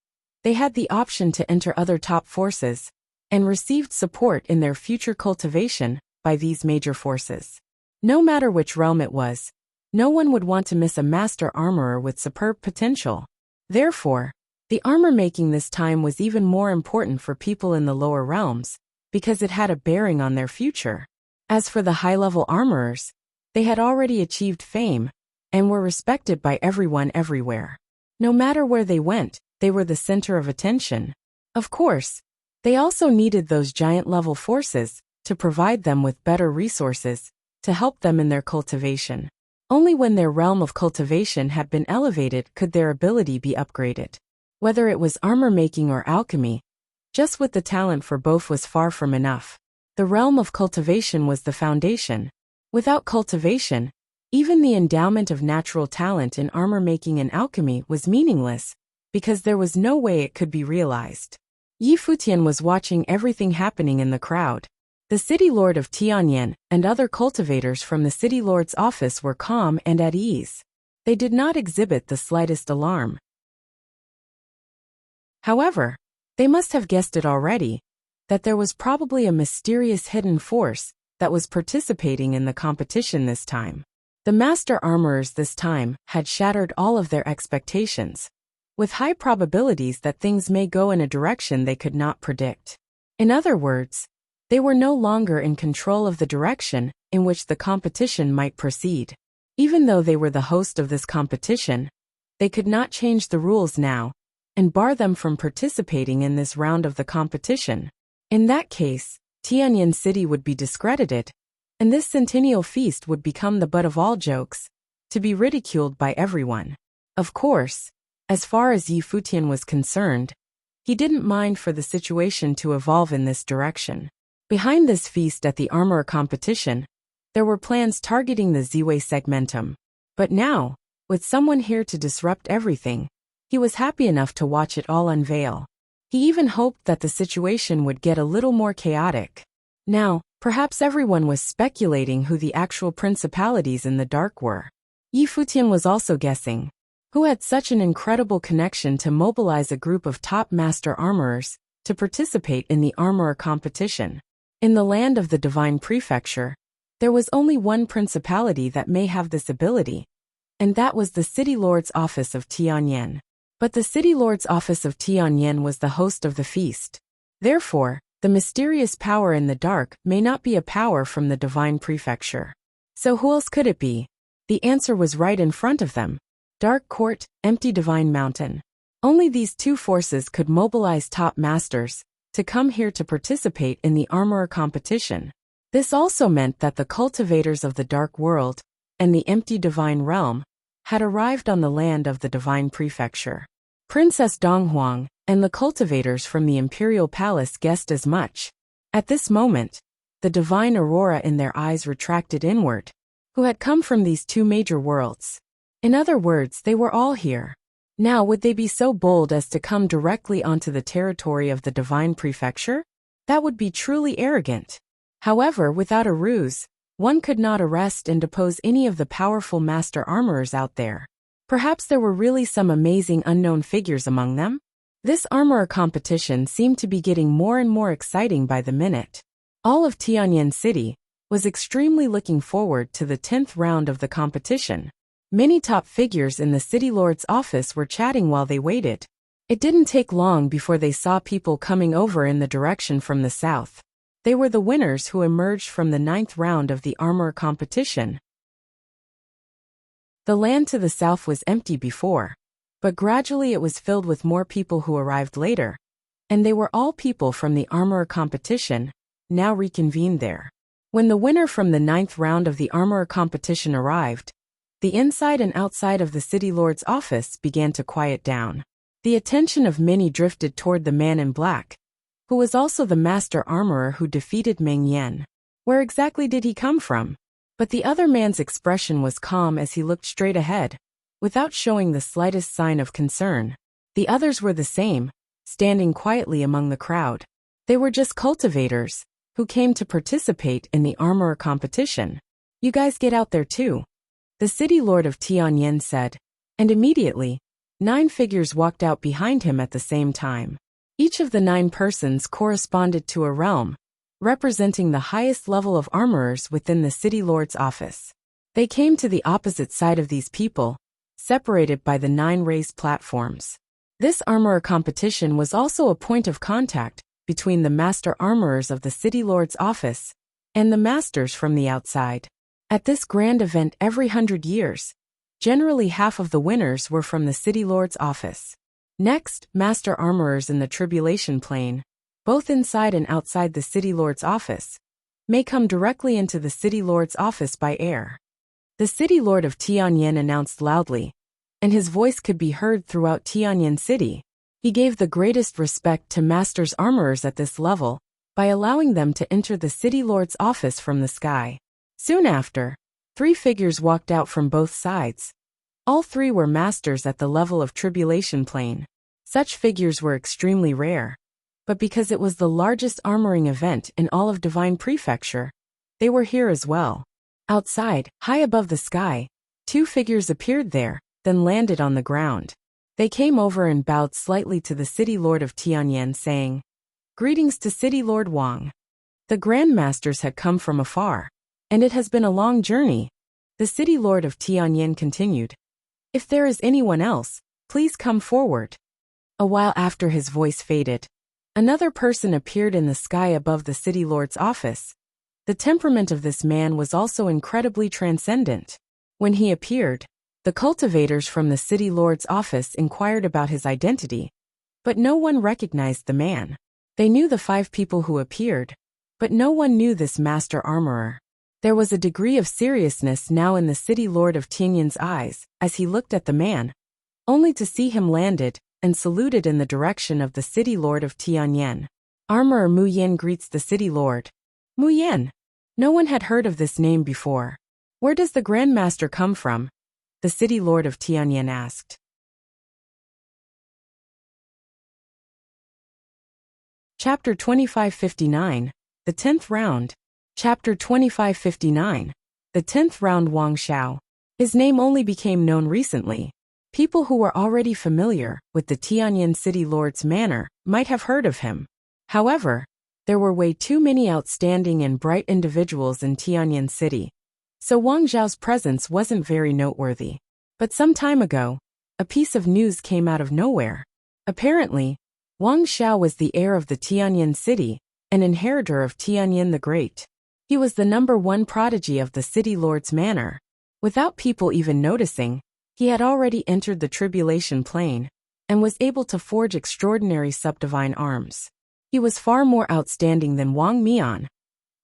they had the option to enter other top forces and received support in their future cultivation by these major forces. No matter which realm it was, no one would want to miss a master armorer with superb potential. Therefore, the armor making this time was even more important for people in the lower realms, because it had a bearing on their future. As for the high-level armorers, they had already achieved fame and were respected by everyone everywhere. No matter where they went, they were the center of attention. Of course, they also needed those giant-level forces to provide them with better resources to help them in their cultivation. Only when their realm of cultivation had been elevated could their ability be upgraded. Whether it was armor making or alchemy, just with the talent for both was far from enough. The realm of cultivation was the foundation. Without cultivation, even the endowment of natural talent in armor making and alchemy was meaningless, because there was no way it could be realized. Futian was watching everything happening in the crowd. The city lord of Tianyan and other cultivators from the city lord's office were calm and at ease. They did not exhibit the slightest alarm. However, they must have guessed it already, that there was probably a mysterious hidden force that was participating in the competition this time. The master armorers this time had shattered all of their expectations, with high probabilities that things may go in a direction they could not predict. In other words, they were no longer in control of the direction in which the competition might proceed. Even though they were the host of this competition, they could not change the rules now and bar them from participating in this round of the competition. In that case, Tianyan City would be discredited, and this centennial feast would become the butt of all jokes, to be ridiculed by everyone. Of course, as far as Futian was concerned, he didn't mind for the situation to evolve in this direction. Behind this feast at the armor competition, there were plans targeting the Ziwei segmentum. But now, with someone here to disrupt everything, he was happy enough to watch it all unveil. He even hoped that the situation would get a little more chaotic. Now, perhaps everyone was speculating who the actual principalities in the dark were. Futian was also guessing. Who had such an incredible connection to mobilize a group of top master armorers to participate in the armorer competition? In the land of the divine prefecture, there was only one principality that may have this ability, and that was the city lord's office of Tianyan. But the city lord's office of Tianyan was the host of the feast. Therefore, the mysterious power in the dark may not be a power from the divine prefecture. So who else could it be? The answer was right in front of them. Dark Court, empty divine mountain. Only these two forces could mobilize top masters to come here to participate in the armorer competition. This also meant that the cultivators of the dark world and the empty divine realm had arrived on the land of the divine prefecture. Princess Donghuang and the cultivators from the imperial palace guessed as much. At this moment, the divine aurora in their eyes retracted inward. Who had come from these two major worlds? In other words, they were all here. Now would they be so bold as to come directly onto the territory of the divine prefecture? That would be truly arrogant. However, without a ruse, one could not arrest and depose any of the powerful master armorers out there. Perhaps there were really some amazing unknown figures among them? This armorer competition seemed to be getting more and more exciting by the minute. All of Tianyan City was extremely looking forward to the 10th round of the competition. Many top figures in the city lord's office were chatting while they waited. It didn't take long before they saw people coming over in the direction from the south. They were the winners who emerged from the 9th round of the armor competition. The land to the south was empty before, but gradually it was filled with more people who arrived later, and they were all people from the armor competition now reconvened there. When the winner from the 9th round of the armorer competition arrived, the inside and outside of the city lord's office began to quiet down. The attention of many drifted toward the man in black, who was also the master armorer who defeated Meng Yan. Where exactly did he come from? But the other man's expression was calm as he looked straight ahead, without showing the slightest sign of concern. The others were the same, standing quietly among the crowd. They were just cultivators, who came to participate in the armorer competition. You guys get out there too, the city lord of Tianyan said, and immediately, 9 figures walked out behind him at the same time. Each of the 9 persons corresponded to a realm, representing the highest level of armorers within the city lord's office. They came to the opposite side of these people, separated by the 9 raised platforms. This armorer competition was also a point of contact between the master armorers of the city lord's office and the masters from the outside. At this grand event every 100 years, generally half of the winners were from the city lord's office. Next, master armorers in the tribulation plane, both inside and outside the city lord's office, may come directly into the city lord's office by air. The city lord of Tianyan announced loudly, and his voice could be heard throughout Tianyan City. He gave the greatest respect to master's armorers at this level by allowing them to enter the city lord's office from the sky. Soon after, 3 figures walked out from both sides. All 3 were masters at the level of tribulation plane. Such figures were extremely rare, but because it was the largest armoring event in all of Divine Prefecture, they were here as well. Outside, high above the sky, 2 figures appeared there, then landed on the ground. They came over and bowed slightly to the city lord of Tianyan, saying, "Greetings to City Lord Wang." The grandmasters had come from afar, and it has been a long journey. The city lord of Tianyan continued, "If there is anyone else, please come forward." A while after his voice faded, another person appeared in the sky above the city lord's office. The temperament of this man was also incredibly transcendent. When he appeared, the cultivators from the city lord's office inquired about his identity, but no one recognized the man. They knew the 5 people who appeared, but no one knew this master armorer. There was a degree of seriousness now in the city lord of Tianyan's eyes as he looked at the man, only to see him landed and saluted in the direction of the city lord of Tianyan. Armorer Mu Yan greets the city lord. Mu Yan. No one had heard of this name before. Where does the grandmaster come from? The city lord of Tianyan asked. Chapter 2559, the 10th round. Chapter 2559, the 10th round. Wang Xiao. His name only became known recently. People who were already familiar with the Tianyan city lord's manner might have heard of him. However, there were way too many outstanding and bright individuals in Tianyan City, so Wang Xiao's presence wasn't very noteworthy. But some time ago, a piece of news came out of nowhere. Apparently, Wang Xiao was the heir of the Tianyan City, an inheritor of Tianyan the Great. He was the #1 prodigy of the city lord's manor. Without people even noticing, he had already entered the tribulation plane and was able to forge extraordinary subdivine arms. He was far more outstanding than Wang Mian,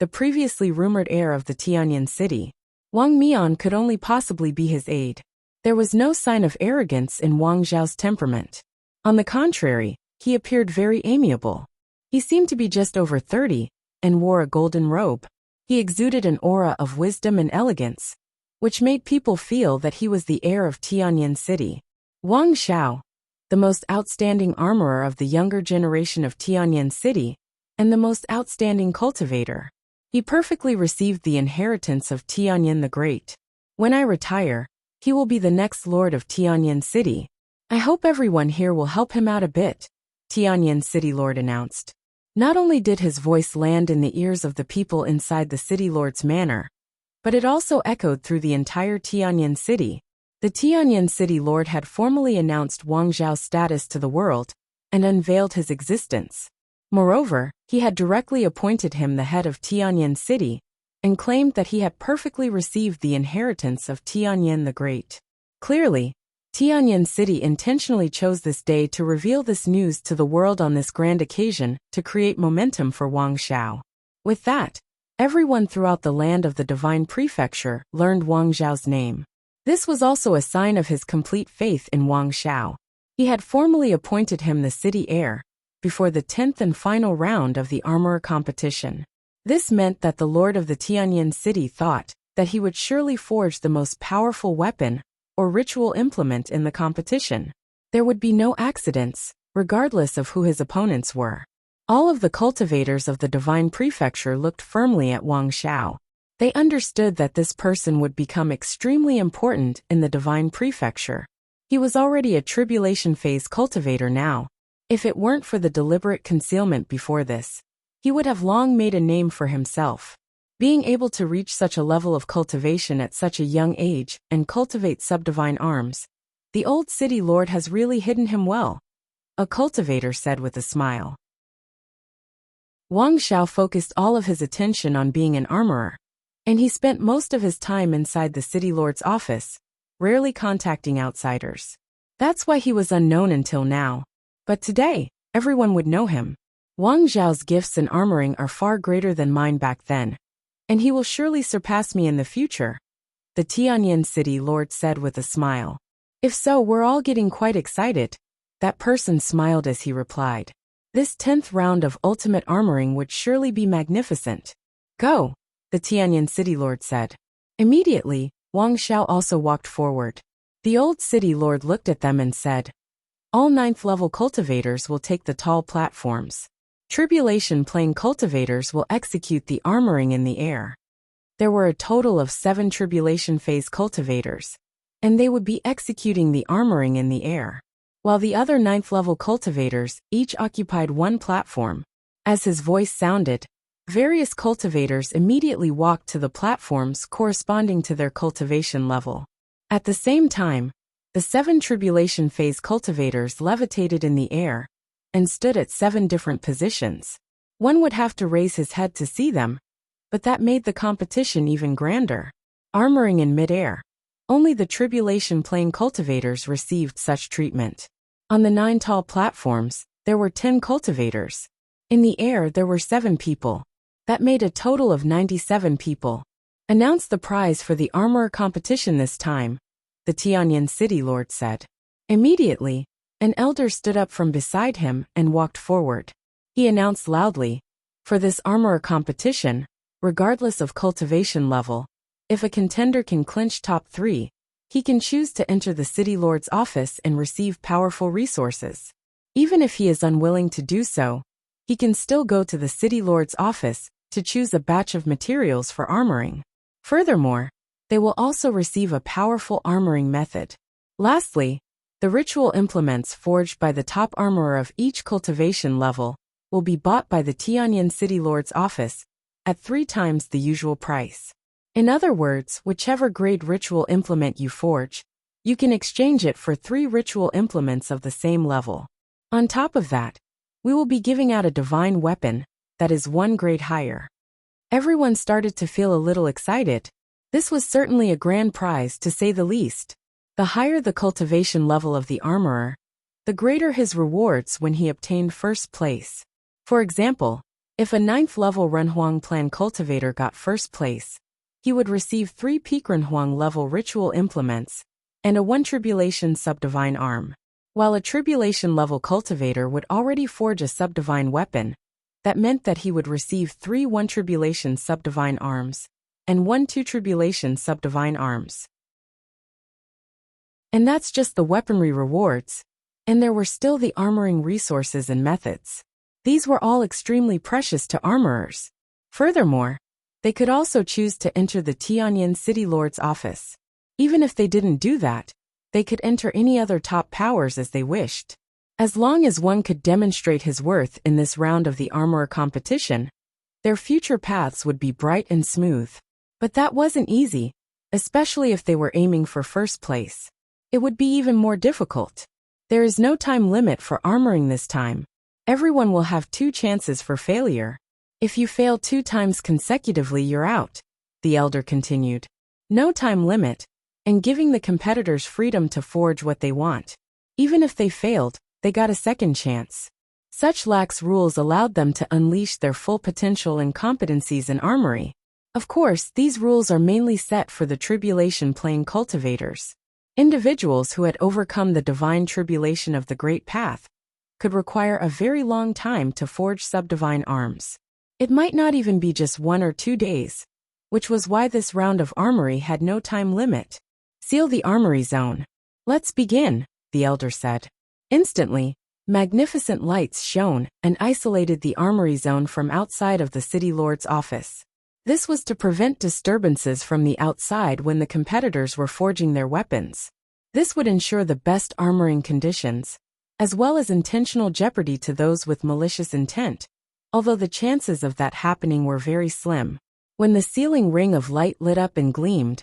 the previously rumored heir of the Tianyan City. Wang Mian could only possibly be his aide. There was no sign of arrogance in Wang Xiao's temperament. On the contrary, he appeared very amiable. He seemed to be just over 30 and wore a golden robe. He exuded an aura of wisdom and elegance, which made people feel that he was the heir of Tianyan City. Wang Xiao, the most outstanding armorer of the younger generation of Tianyan City, and the most outstanding cultivator. He perfectly received the inheritance of Tianyan the Great. When I retire, he will be the next lord of Tianyan City. I hope everyone here will help him out a bit, Tianyan City Lord announced. Not only did his voice land in the ears of the people inside the city lord's manor, but it also echoed through the entire Tianyan City. The Tianyan City Lord had formally announced Wang Xiao's status to the world and unveiled his existence. Moreover, he had directly appointed him the head of Tianyan City and claimed that he had perfectly received the inheritance of Tianyan the Great. Clearly, Tianyan City intentionally chose this day to reveal this news to the world on this grand occasion to create momentum for Wang Xiao. With that, everyone throughout the land of the Divine Prefecture learned Wang Zhao's name. This was also a sign of his complete faith in Wang Zhao. He had formally appointed him the city heir before the 10th and final round of the armorer competition. This meant that the lord of the Tianyan city thought that he would surely forge the most powerful weapon or ritual implement in the competition. There would be no accidents, regardless of who his opponents were. All of the cultivators of the Divine Prefecture looked firmly at Wang Zhao. They understood that this person would become extremely important in the Divine Prefecture. He was already a tribulation phase cultivator now. If it weren't for the deliberate concealment before this, he would have long made a name for himself. Being able to reach such a level of cultivation at such a young age and cultivate subdivine arms, the old city lord has really hidden him well, a cultivator said with a smile. Wang Zhao focused all of his attention on being an armorer, and he spent most of his time inside the city lord's office, rarely contacting outsiders. That's why he was unknown until now. But today, everyone would know him. Wang Zhao's gifts in armoring are far greater than mine back then, and he will surely surpass me in the future, the Tianyan city lord said with a smile. If so, we're all getting quite excited. That person smiled as he replied. This 10th round of ultimate armoring would surely be magnificent. Go, the Tianyan city lord said. Immediately, Wang Zhao also walked forward. The old city lord looked at them and said, all 9th level cultivators will take the tall platforms. Tribulation plane cultivators will execute the armoring in the air. There were a total of 7 tribulation phase cultivators, and they would be executing the armoring in the air, while the other 9th level cultivators each occupied one platform. As his voice sounded, various cultivators immediately walked to the platforms corresponding to their cultivation level. At the same time, the 7 tribulation phase cultivators levitated in the air and stood at 7 different positions. One would have to raise his head to see them, but that made the competition even grander. Armoring in midair. Only the tribulation plane cultivators received such treatment. On the 9 tall platforms, there were 10 cultivators. In the air there were 7 people. That made a total of 97 people. Announce the prize for the armorer competition this time, the Tianyan city lord said. Immediately, an elder stood up from beside him and walked forward. He announced loudly, for this armorer competition, regardless of cultivation level, if a contender can clinch top 3, he can choose to enter the city lord's office and receive powerful resources. Even if he is unwilling to do so, he can still go to the city lord's office to choose a batch of materials for armoring. Furthermore, they will also receive a powerful armoring method. Lastly, the ritual implements forged by the top armorer of each cultivation level will be bought by the Tianyan city lord's office at 3 times the usual price. In other words, whichever grade ritual implement you forge, you can exchange it for 3 ritual implements of the same level. On top of that, we will be giving out a divine weapon that is 1 grade higher. Everyone started to feel a little excited. This was certainly a grand prize, to say the least. The higher the cultivation level of the armorer, the greater his rewards when he obtained first place. For example, if a 9th level Renhuang Plan cultivator got first place, he would receive 3 Peak Renhuang level ritual implements and a 1 tribulation subdivine arm. While a tribulation level cultivator would already forge a subdivine weapon, that meant that he would receive 3 1 tribulation subdivine arms and 1 2 tribulation subdivine arms. And that's just the weaponry rewards, and there were still the armoring resources and methods. These were all extremely precious to armorers. Furthermore, they could also choose to enter the Tianyan city lord's office. Even if they didn't do that, they could enter any other top powers as they wished. As long as one could demonstrate his worth in this round of the armorer competition, their future paths would be bright and smooth. But that wasn't easy, especially if they were aiming for first place. It would be even more difficult. There is no time limit for armoring this time. Everyone will have 2 chances for failure. If you fail 2 times consecutively, you're out, the elder continued. No time limit, and giving the competitors freedom to forge what they want. Even if they failed, they got a second chance. Such lax rules allowed them to unleash their full potential and competencies in armory. Of course, these rules are mainly set for the tribulation plane cultivators. Individuals who had overcome the divine tribulation of the Great Path could require a very long time to forge subdivine arms. It might not even be just 1 or 2 days, which was why this round of armory had no time limit. Seal the armory zone. Let's begin, the elder said. Instantly, magnificent lights shone and isolated the armory zone from outside of the city lord's office. This was to prevent disturbances from the outside when the competitors were forging their weapons. This would ensure the best armoring conditions, as well as intentional jeopardy to those with malicious intent, although the chances of that happening were very slim. When the ceiling ring of light lit up and gleamed,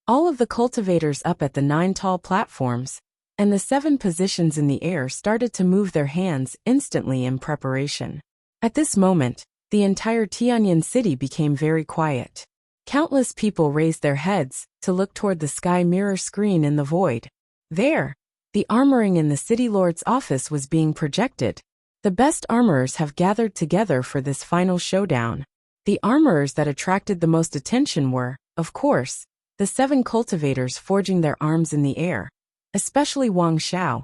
all of the cultivators up at the 9 tall platforms and the 7 positions in the air started to move their hands instantly in preparation. At this moment, the entire Tianyan city became very quiet. Countless people raised their heads to look toward the sky mirror screen in the void. There, the armoring in the city lord's office was being projected. The best armorers have gathered together for this final showdown. The armorers that attracted the most attention were, of course, the 7 cultivators forging their arms in the air, especially Wang Xiao,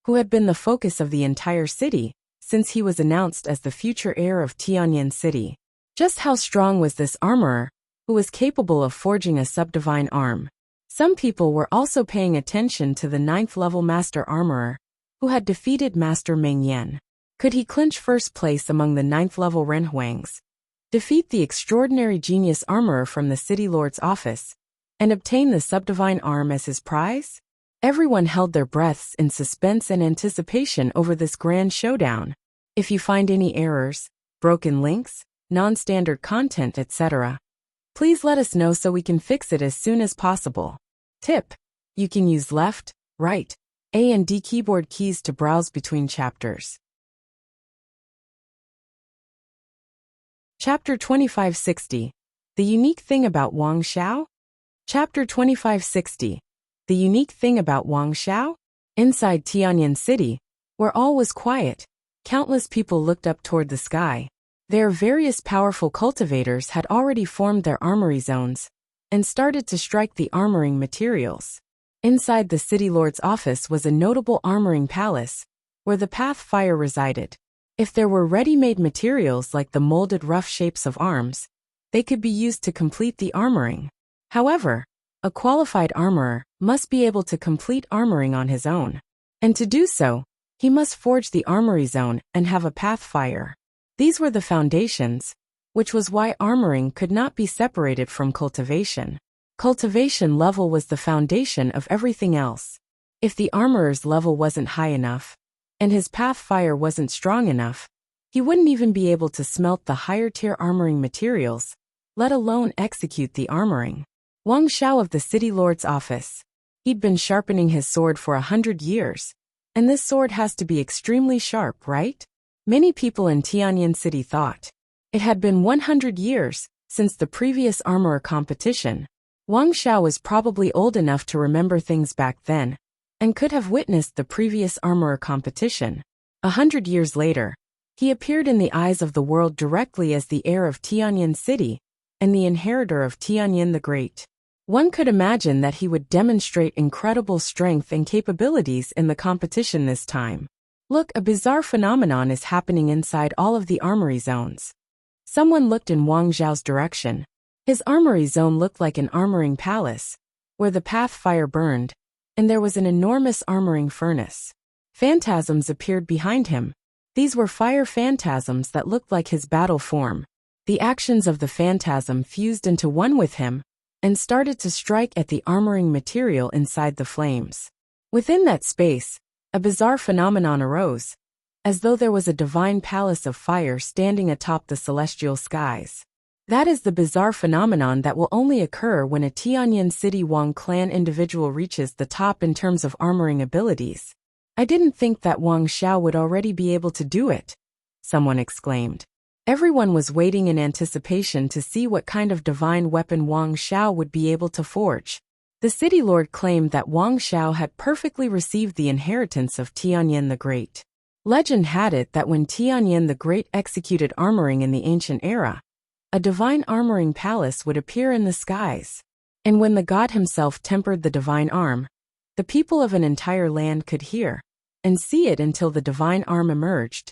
who had been the focus of the entire city since he was announced as the future heir of Tianyan City. Just how strong was this armorer, who was capable of forging a subdivine arm? Some people were also paying attention to the 9th level Master Armorer, who had defeated Master Meng Yan. Could he clinch first place among the 9th level Renhuangs, defeat the extraordinary genius armorer from the city lord's office, and obtain the subdivine arm as his prize? Everyone held their breaths in suspense and anticipation over this grand showdown. If you find any errors, broken links, non-standard content, etc., please let us know so we can fix it as soon as possible. Tip: you can use left, right, A and D keyboard keys to browse between chapters. Chapter 2560. The unique thing about Wang Xiao? Chapter 2560. The unique thing about Wang Xiao? Inside Tianyan City, where all was quiet, countless people looked up toward the sky. Their various powerful cultivators had already formed their armory zones and started to strike the armoring materials. Inside the city lord's office was a notable armoring palace, where the path fire resided. If there were ready-made materials like the molded rough shapes of arms, they could be used to complete the armoring. However, a qualified armorer must be able to complete armoring on his own. And to do so, he must forge the armory zone and have a path fire. These were the foundations, which was why armoring could not be separated from cultivation. Cultivation level was the foundation of everything else. If the armorer's level wasn't high enough, and his path fire wasn't strong enough, he wouldn't even be able to smelt the higher-tier armoring materials, let alone execute the armoring. Wang Xiao of the city lord's office. He'd been sharpening his sword for 100 years, and this sword has to be extremely sharp, right? Many people in Tianyan City thought. It had been 100 years since the previous armorer competition. Wang Xiao was probably old enough to remember things back then, and could have witnessed the previous armorer competition. 100 years later, he appeared in the eyes of the world directly as the heir of Tianyan City and the inheritor of Tianyan the Great. One could imagine that he would demonstrate incredible strength and capabilities in the competition this time. Look, a bizarre phenomenon is happening inside all of the armory zones. Someone looked in Wang Xiao's direction. His armory zone looked like an armoring palace, where the path fire burned, and there was an enormous armoring furnace. Phantasms appeared behind him. These were fire phantasms that looked like his battle form. The actions of the phantasm fused into one with him, and started to strike at the armoring material inside the flames. Within that space, a bizarre phenomenon arose, as though there was a divine palace of fire standing atop the celestial skies. That is the bizarre phenomenon that will only occur when a Tianyan City Wang clan individual reaches the top in terms of armoring abilities. I didn't think that Wang Xiao would already be able to do it, someone exclaimed. Everyone was waiting in anticipation to see what kind of divine weapon Wang Xiao would be able to forge. The city lord claimed that Wang Xiao had perfectly received the inheritance of Tianyan the Great. Legend had it that when Tianyin the Great executed armoring in the ancient era, a divine armoring palace would appear in the skies. And when the god himself tempered the divine arm, the people of an entire land could hear and see it until the divine arm emerged.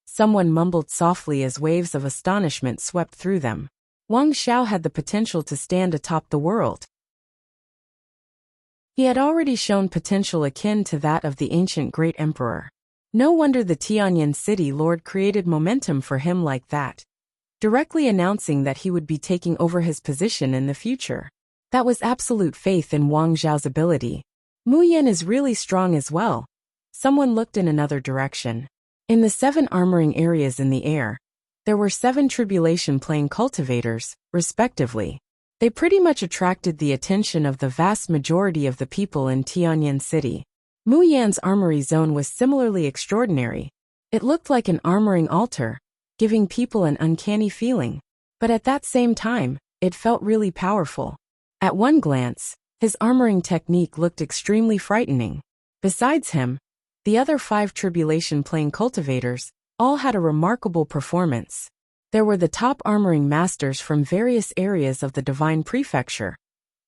Someone mumbled softly as waves of astonishment swept through them. Wang Xiao had the potential to stand atop the world. He had already shown potential akin to that of the ancient great emperor. No wonder the Tianyin city lord created momentum for him like that, directly announcing that he would be taking over his position in the future. That was absolute faith in Wang Xiao's ability. Mu Yan is really strong as well. Someone looked in another direction. In the 7 armoring areas in the air, there were 7 tribulation plane cultivators, respectively. They pretty much attracted the attention of the vast majority of the people in Tianyin City. Mu Yan's armory zone was similarly extraordinary. It looked like an armoring altar, giving people an uncanny feeling. But at that same time, it felt really powerful. At one glance, his armoring technique looked extremely frightening. Besides him, the other 5 tribulation plane cultivators all had a remarkable performance. There were the top armoring masters from various areas of the divine prefecture.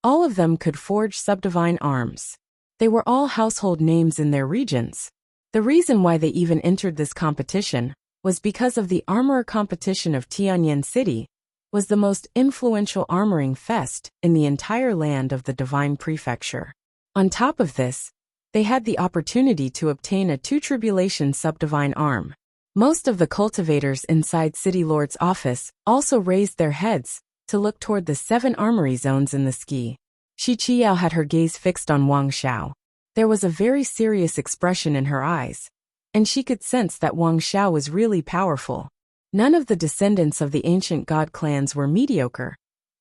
All of them could forge subdivine arms. They were all household names in their regions. The reason why they even entered this competition was because of the armorer competition of Tianyin City was the most influential armoring fest in the entire land of the divine prefecture. On top of this, they had the opportunity to obtain a 2 tribulation subdivine arm. Most of the cultivators inside City Lord's office also raised their heads to look toward the 7 armory zones in the ski. Shi Qiao had her gaze fixed on Wang Xiao. There was a very serious expression in her eyes, and she could sense that Wang Xiao was really powerful. None of the descendants of the ancient god clans were mediocre,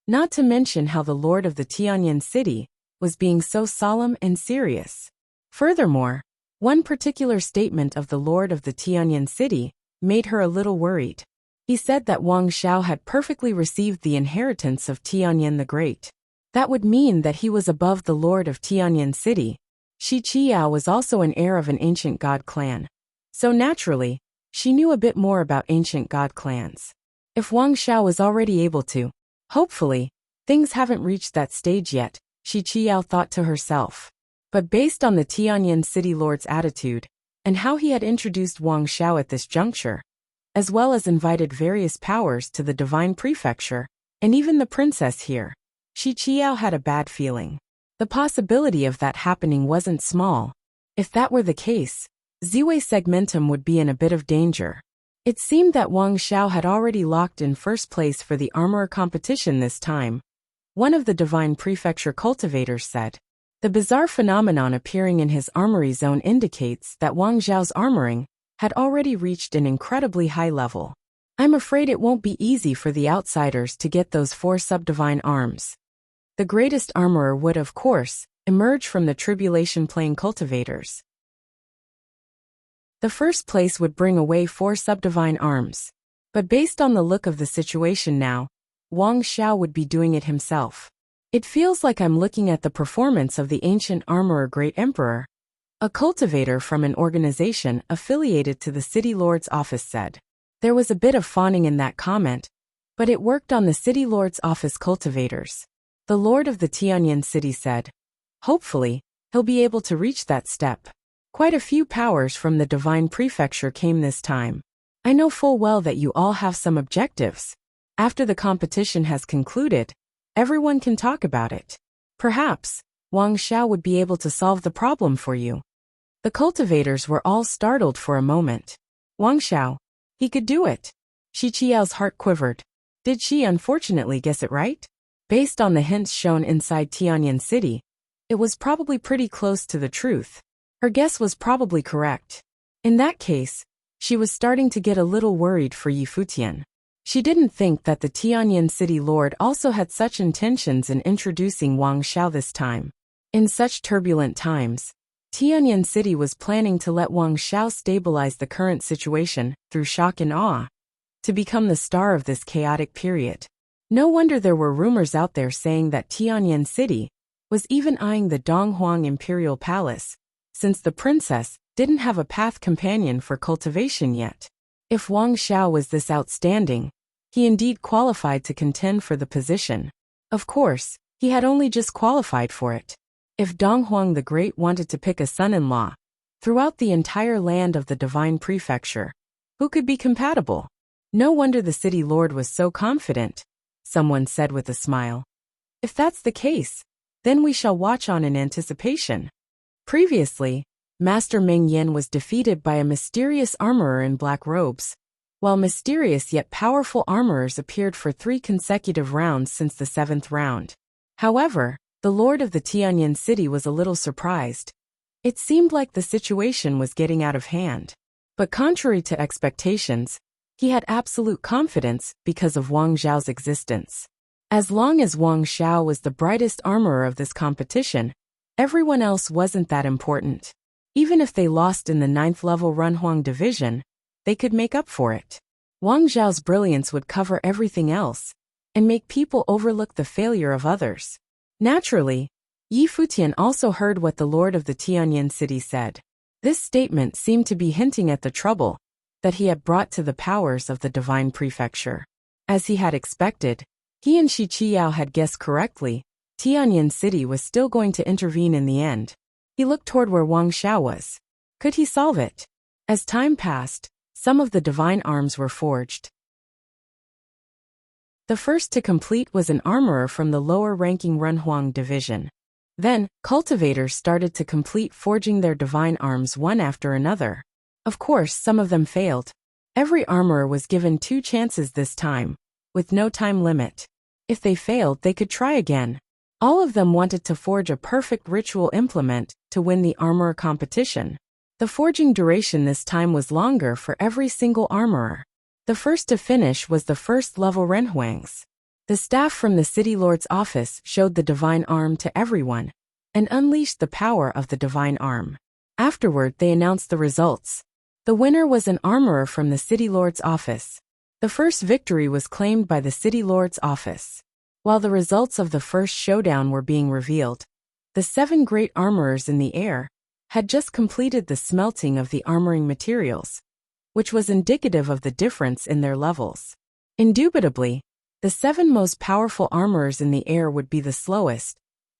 not to mention how the lord of the Tianyin city was being so solemn and serious. Furthermore, one particular statement of the lord of the Tianyin city made her a little worried. He said that Wang Xiao had perfectly received the inheritance of Tianyin the Great. That would mean that he was above the lord of Tianyin city. Shi Qiao was also an heir of an ancient god clan. So naturally, she knew a bit more about ancient god clans. If Wang Xiao was already able to, hopefully, things haven't reached that stage yet, Shi Qiao thought to herself. But based on the Tianyin city lord's attitude, and how he had introduced Wang Xiao at this juncture, as well as invited various powers to the divine prefecture, and even the princess here, Shi Qiao had a bad feeling. The possibility of that happening wasn't small. If that were the case, Ziwei Segmentum would be in a bit of danger. It seemed that Wang Xiao had already locked in first place for the armorer competition this time. One of the divine prefecture cultivators said. The bizarre phenomenon appearing in his armory zone indicates that Wang Xiao's armoring had already reached an incredibly high level. I'm afraid it won't be easy for the outsiders to get those 4 subdivine arms. The greatest armorer would, of course, emerge from the tribulation plane cultivators. The first place would bring away 4 subdivine arms. But based on the look of the situation now, Wang Xiao would be doing it himself. It feels like I'm looking at the performance of the ancient armorer Great Emperor. A cultivator from an organization affiliated to the city lord's office said. There was a bit of fawning in that comment, but it worked on the city lord's office cultivators. The lord of the Tianyin city said. Hopefully, he'll be able to reach that step. Quite a few powers from the divine prefecture came this time. I know full well that you all have some objectives. After the competition has concluded, everyone can talk about it. Perhaps, Wang Xiao would be able to solve the problem for you. The cultivators were all startled for a moment. Wang Xiao, he could do it. Shi Qiao's heart quivered. Did she unfortunately guess it right? Based on the hints shown inside Tianyin City, it was probably pretty close to the truth. Her guess was probably correct. In that case, she was starting to get a little worried for Futian. She didn't think that the Tianyin city lord also had such intentions in introducing Wang Xiao this time. In such turbulent times, Tianyin city was planning to let Wang Xiao stabilize the current situation through shock and awe, to become the star of this chaotic period. No wonder there were rumors out there saying that Tianyin city was even eyeing the Donghuang Imperial Palace, since the princess didn't have a path companion for cultivation yet. If Wang Xiao was this outstanding, he indeed qualified to contend for the position. Of course, he had only just qualified for it. If Dong Huang the Great wanted to pick a son-in-law throughout the entire land of the Divine Prefecture, who could be compatible? No wonder the city lord was so confident, someone said with a smile. If that's the case, then we shall watch on in anticipation. Previously, Master Meng Yan was defeated by a mysterious armorer in black robes, while mysterious yet powerful armorers appeared for 3 consecutive rounds since the 7th round. However, the lord of the Tianyan city was a little surprised. It seemed like the situation was getting out of hand. But contrary to expectations, he had absolute confidence because of Wang Xiao's existence. As long as Wang Xiao was the brightest armorer of this competition, everyone else wasn't that important. Even if they lost in the 9th level Runhuang division, they could make up for it. Wang Xiao's brilliance would cover everything else and make people overlook the failure of others. Naturally, Yi Futian also heard what the lord of the Tianyan city said. This statement seemed to be hinting at the trouble that he had brought to the powers of the Divine Prefecture. As he had expected, he and Shi Qiyao had guessed correctly. Tianyan city was still going to intervene in the end. He looked toward where Wang Xiao was. Could he solve it? As time passed, some of the divine arms were forged. The first to complete was an armorer from the lower-ranking Runhuang division. Then, cultivators started to complete forging their divine arms one after another. Of course, some of them failed. Every armorer was given 2 chances this time, with no time limit. If they failed, they could try again. All of them wanted to forge a perfect ritual implement to win the armorer competition. The forging duration this time was longer for every single armorer. The first to finish was the first-level Renhuangs. The staff from the city lord's office showed the divine arm to everyone and unleashed the power of the divine arm. Afterward, they announced the results. The winner was an armorer from the city lord's office. The first victory was claimed by the city lord's office. While the results of the first showdown were being revealed, the 7 great armorers in the air had just completed the smelting of the armoring materials, which was indicative of the difference in their levels. Indubitably, the 7 most powerful armorers in the air would be the slowest.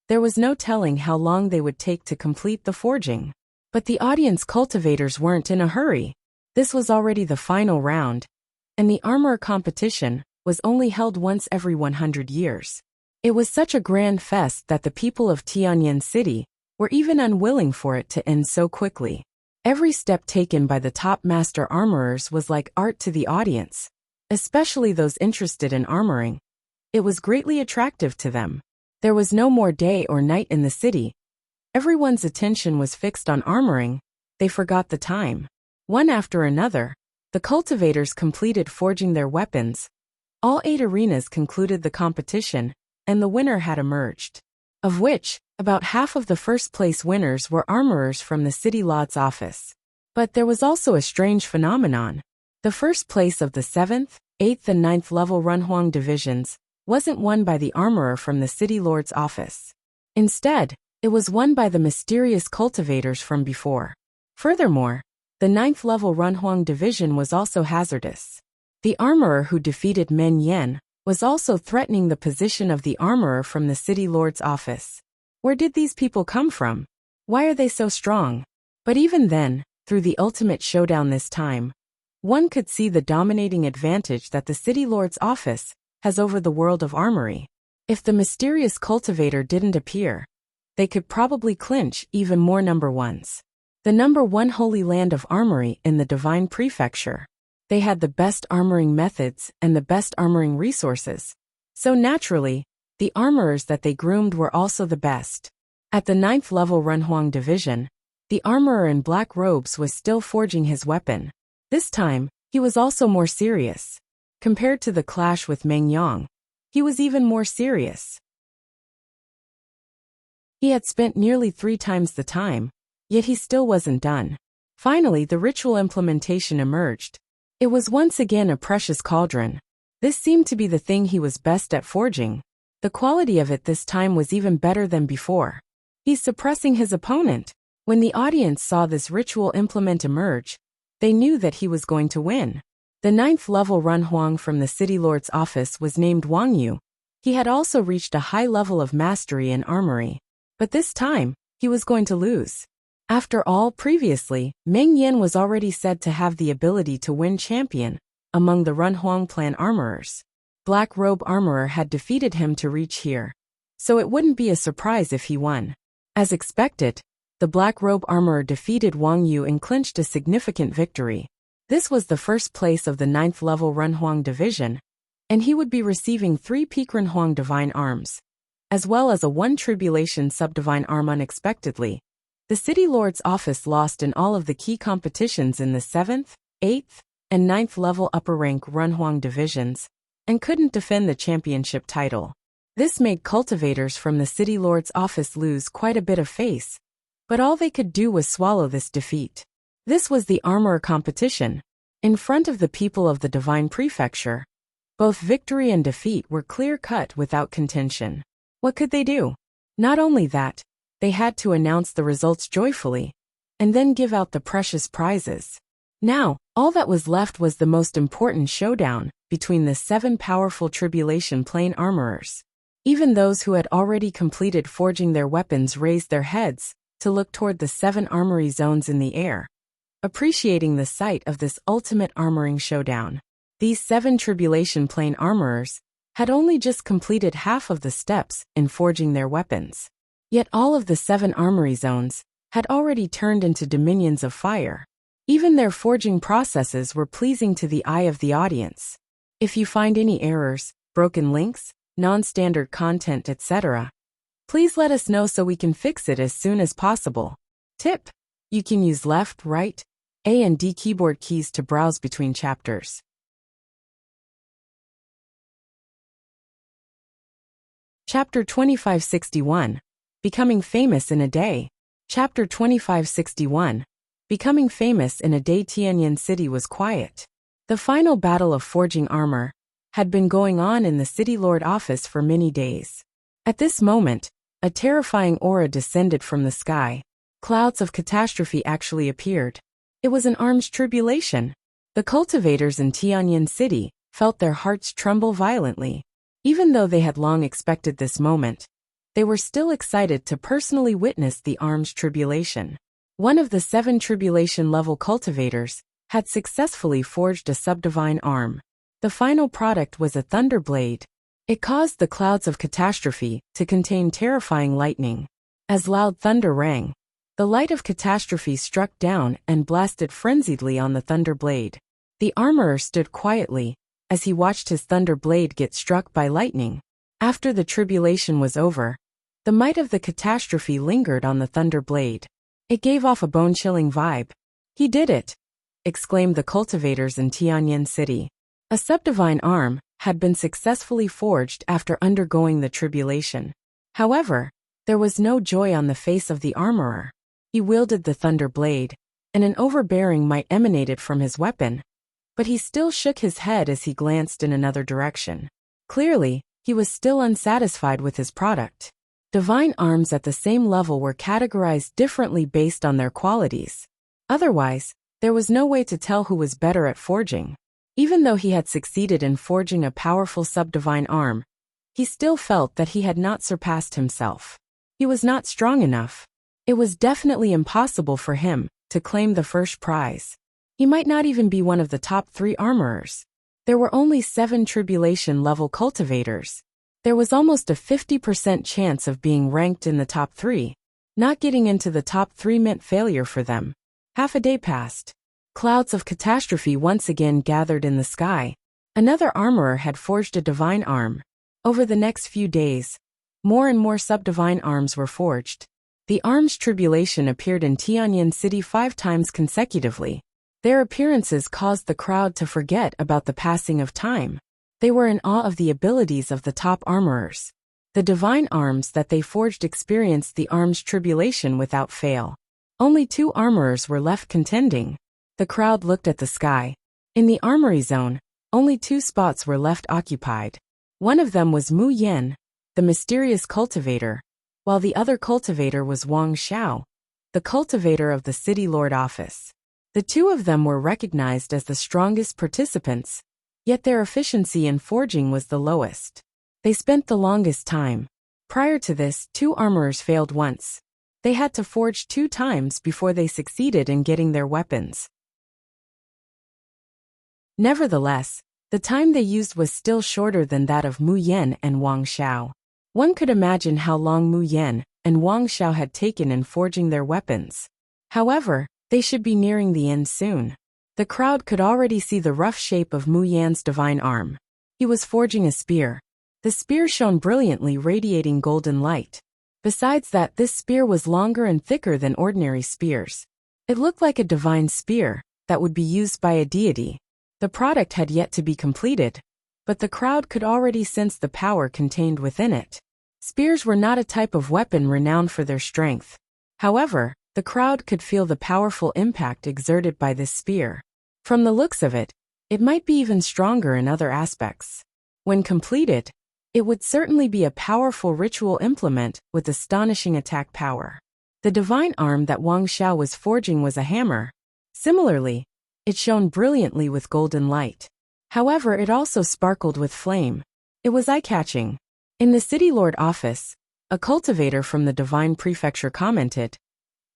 There was no telling how long they would take to complete the forging. But the audience cultivators weren't in a hurry. This was already the final round, and the armorer competition was only held once every 100 years. It was such a grand fest that the people of Tianyan City were even unwilling for it to end so quickly. Every step taken by the top master armorers was like art to the audience, especially those interested in armoring. It was greatly attractive to them. There was no more day or night in the city. Everyone's attention was fixed on armoring. They forgot the time. One after another, the cultivators completed forging their weapons. All 8 arenas concluded the competition, and the winner had emerged. Of which, about half of the first-place winners were armorers from the city lord's office. But there was also a strange phenomenon. The first place of the 7th, 8th and 9th level Runhuang divisions wasn't won by the armorer from the city lord's office. Instead, it was won by the mysterious cultivators from before. Furthermore, the 9th level Runhuang division was also hazardous. The armorer who defeated Meng Yan was also threatening the position of the armorer from the city lord's office. Where did these people come from? Why are they so strong? But even then, through the ultimate showdown this time, one could see the dominating advantage that the city lord's office has over the world of armory. If the mysterious cultivator didn't appear, they could probably clinch even more number ones. The number 1 holy land of armory in the Divine Prefecture. They had the best armoring methods and the best armoring resources. So naturally, the armorers that they groomed were also the best. At the 9th level Runhuang division, the armorer in black robes was still forging his weapon. This time, he was also more serious. Compared to the clash with Meng Yang, he was even more serious. He had spent nearly 3 times the time, yet he still wasn't done. Finally, the ritual implementation emerged. It was once again a precious cauldron. This seemed to be the thing he was best at forging. The quality of it this time was even better than before. He's suppressing his opponent. When the audience saw this ritual implement emerge, they knew that he was going to win. The 9th level Run Huang from the City Lord's office was named Wang Yu. He had also reached a high level of mastery in armory. But this time, he was going to lose. After all, previously, Meng Yan was already said to have the ability to win champion among the Run Huang clan armorers. Black Robe Armorer had defeated him to reach here, so it wouldn't be a surprise if he won. As expected, the Black Robe Armorer defeated Wang Yu and clinched a significant victory. This was the first place of the 9th level Run Huang division, and he would be receiving 3 Peak Run Huang divine arms, as well as a 1 Tribulation Subdivine arm unexpectedly. The City Lord's office lost in all of the key competitions in the 7th, 8th, and 9th level upper rank Run Huang divisions, and couldn't defend the championship title. This made cultivators from the City Lord's office lose quite a bit of face, but all they could do was swallow this defeat. This was the armorer competition. In front of the people of the Divine Prefecture, both victory and defeat were clear-cut without contention. What could they do? Not only that, they had to announce the results joyfully, and then give out the precious prizes. Now, all that was left was the most important showdown between the 7 powerful Tribulation Plane armorers. Even those who had already completed forging their weapons raised their heads to look toward the 7 armory zones in the air, appreciating the sight of this ultimate armoring showdown. These 7 Tribulation Plane armorers had only just completed half of the steps in forging their weapons. Yet all of the 7 armory zones had already turned into dominions of fire. Even their forging processes were pleasing to the eye of the audience. If you find any errors, broken links, non-standard content, etc., please let us know so we can fix it as soon as possible. Tip: you can use left, right, A and D keyboard keys to browse between chapters. Chapter 2561. Becoming Famous in a Day. Chapter 2561. Becoming Famous in a Day. Tianyan City was quiet. The final battle of forging armor had been going on in the City Lord office for many days. At this moment, a terrifying aura descended from the sky. Clouds of catastrophe actually appeared. It was an arms tribulation. The cultivators in Tianyan City felt their hearts tremble violently. Even though they had long expected this moment, they were still excited to personally witness the arms tribulation. One of the 7 tribulation-level cultivators had successfully forged a subdivine arm. The final product was a thunder blade. It caused the clouds of catastrophe to contain terrifying lightning. As loud thunder rang, the light of catastrophe struck down and blasted frenziedly on the thunder blade. The armorer stood quietly as he watched his thunder blade get struck by lightning. After the tribulation was over, the might of the catastrophe lingered on the thunder blade. It gave off a bone-chilling vibe. "He did it!" exclaimed the cultivators in Tianyan City. A subdivine arm had been successfully forged after undergoing the tribulation. However, there was no joy on the face of the armorer. He wielded the thunder blade, and an overbearing might emanated from his weapon, but he still shook his head as he glanced in another direction. Clearly, he was still unsatisfied with his product. Divine arms at the same level were categorized differently based on their qualities. Otherwise, there was no way to tell who was better at forging. Even though he had succeeded in forging a powerful subdivine arm, he still felt that he had not surpassed himself. He was not strong enough. It was definitely impossible for him to claim the first prize. He might not even be one of the top 3 armorers. There were only 7 tribulation-level cultivators. There was almost a 50% chance of being ranked in the top 3. Not getting into the top 3 meant failure for them. Half a day passed. Clouds of catastrophe once again gathered in the sky. Another armorer had forged a divine arm. Over the next few days, more and more subdivine arms were forged. The arms tribulation appeared in Tianyan City 5 times consecutively. Their appearances caused the crowd to forget about the passing of time. They were in awe of the abilities of the top armorers. The divine arms that they forged experienced the arms tribulation without fail. Only 2 armorers were left contending. The crowd looked at the sky. In the armory zone, only 2 spots were left occupied. One of them was Mu Yan, the mysterious cultivator, while the other cultivator was Wang Xiao, the the cultivator of the city lord office. The two of them were recognized as the strongest participants, yet their efficiency in forging was the lowest. They spent the longest time. Prior to this, 2 armorers failed once. They had to forge 2 times before they succeeded in getting their weapons. Nevertheless, the time they used was still shorter than that of Mu Yan and Wang Xiao. One could imagine how long Mu Yan and Wang Xiao had taken in forging their weapons. However, they should be nearing the end soon. The crowd could already see the rough shape of Mu Yan's divine arm. He was forging a spear. The spear shone brilliantly, radiating golden light. Besides that, this spear was longer and thicker than ordinary spears. It looked like a divine spear that would be used by a deity. The product had yet to be completed, but the crowd could already sense the power contained within it. Spears were not a type of weapon renowned for their strength. However, the crowd could feel the powerful impact exerted by this spear. From the looks of it, it might be even stronger in other aspects. When completed, it would certainly be a powerful ritual implement with astonishing attack power. The divine arm that Wang Xiao was forging was a hammer. Similarly, it shone brilliantly with golden light. However, it also sparkled with flame. It was eye-catching. In the city lord office, a cultivator from the divine prefecture commented,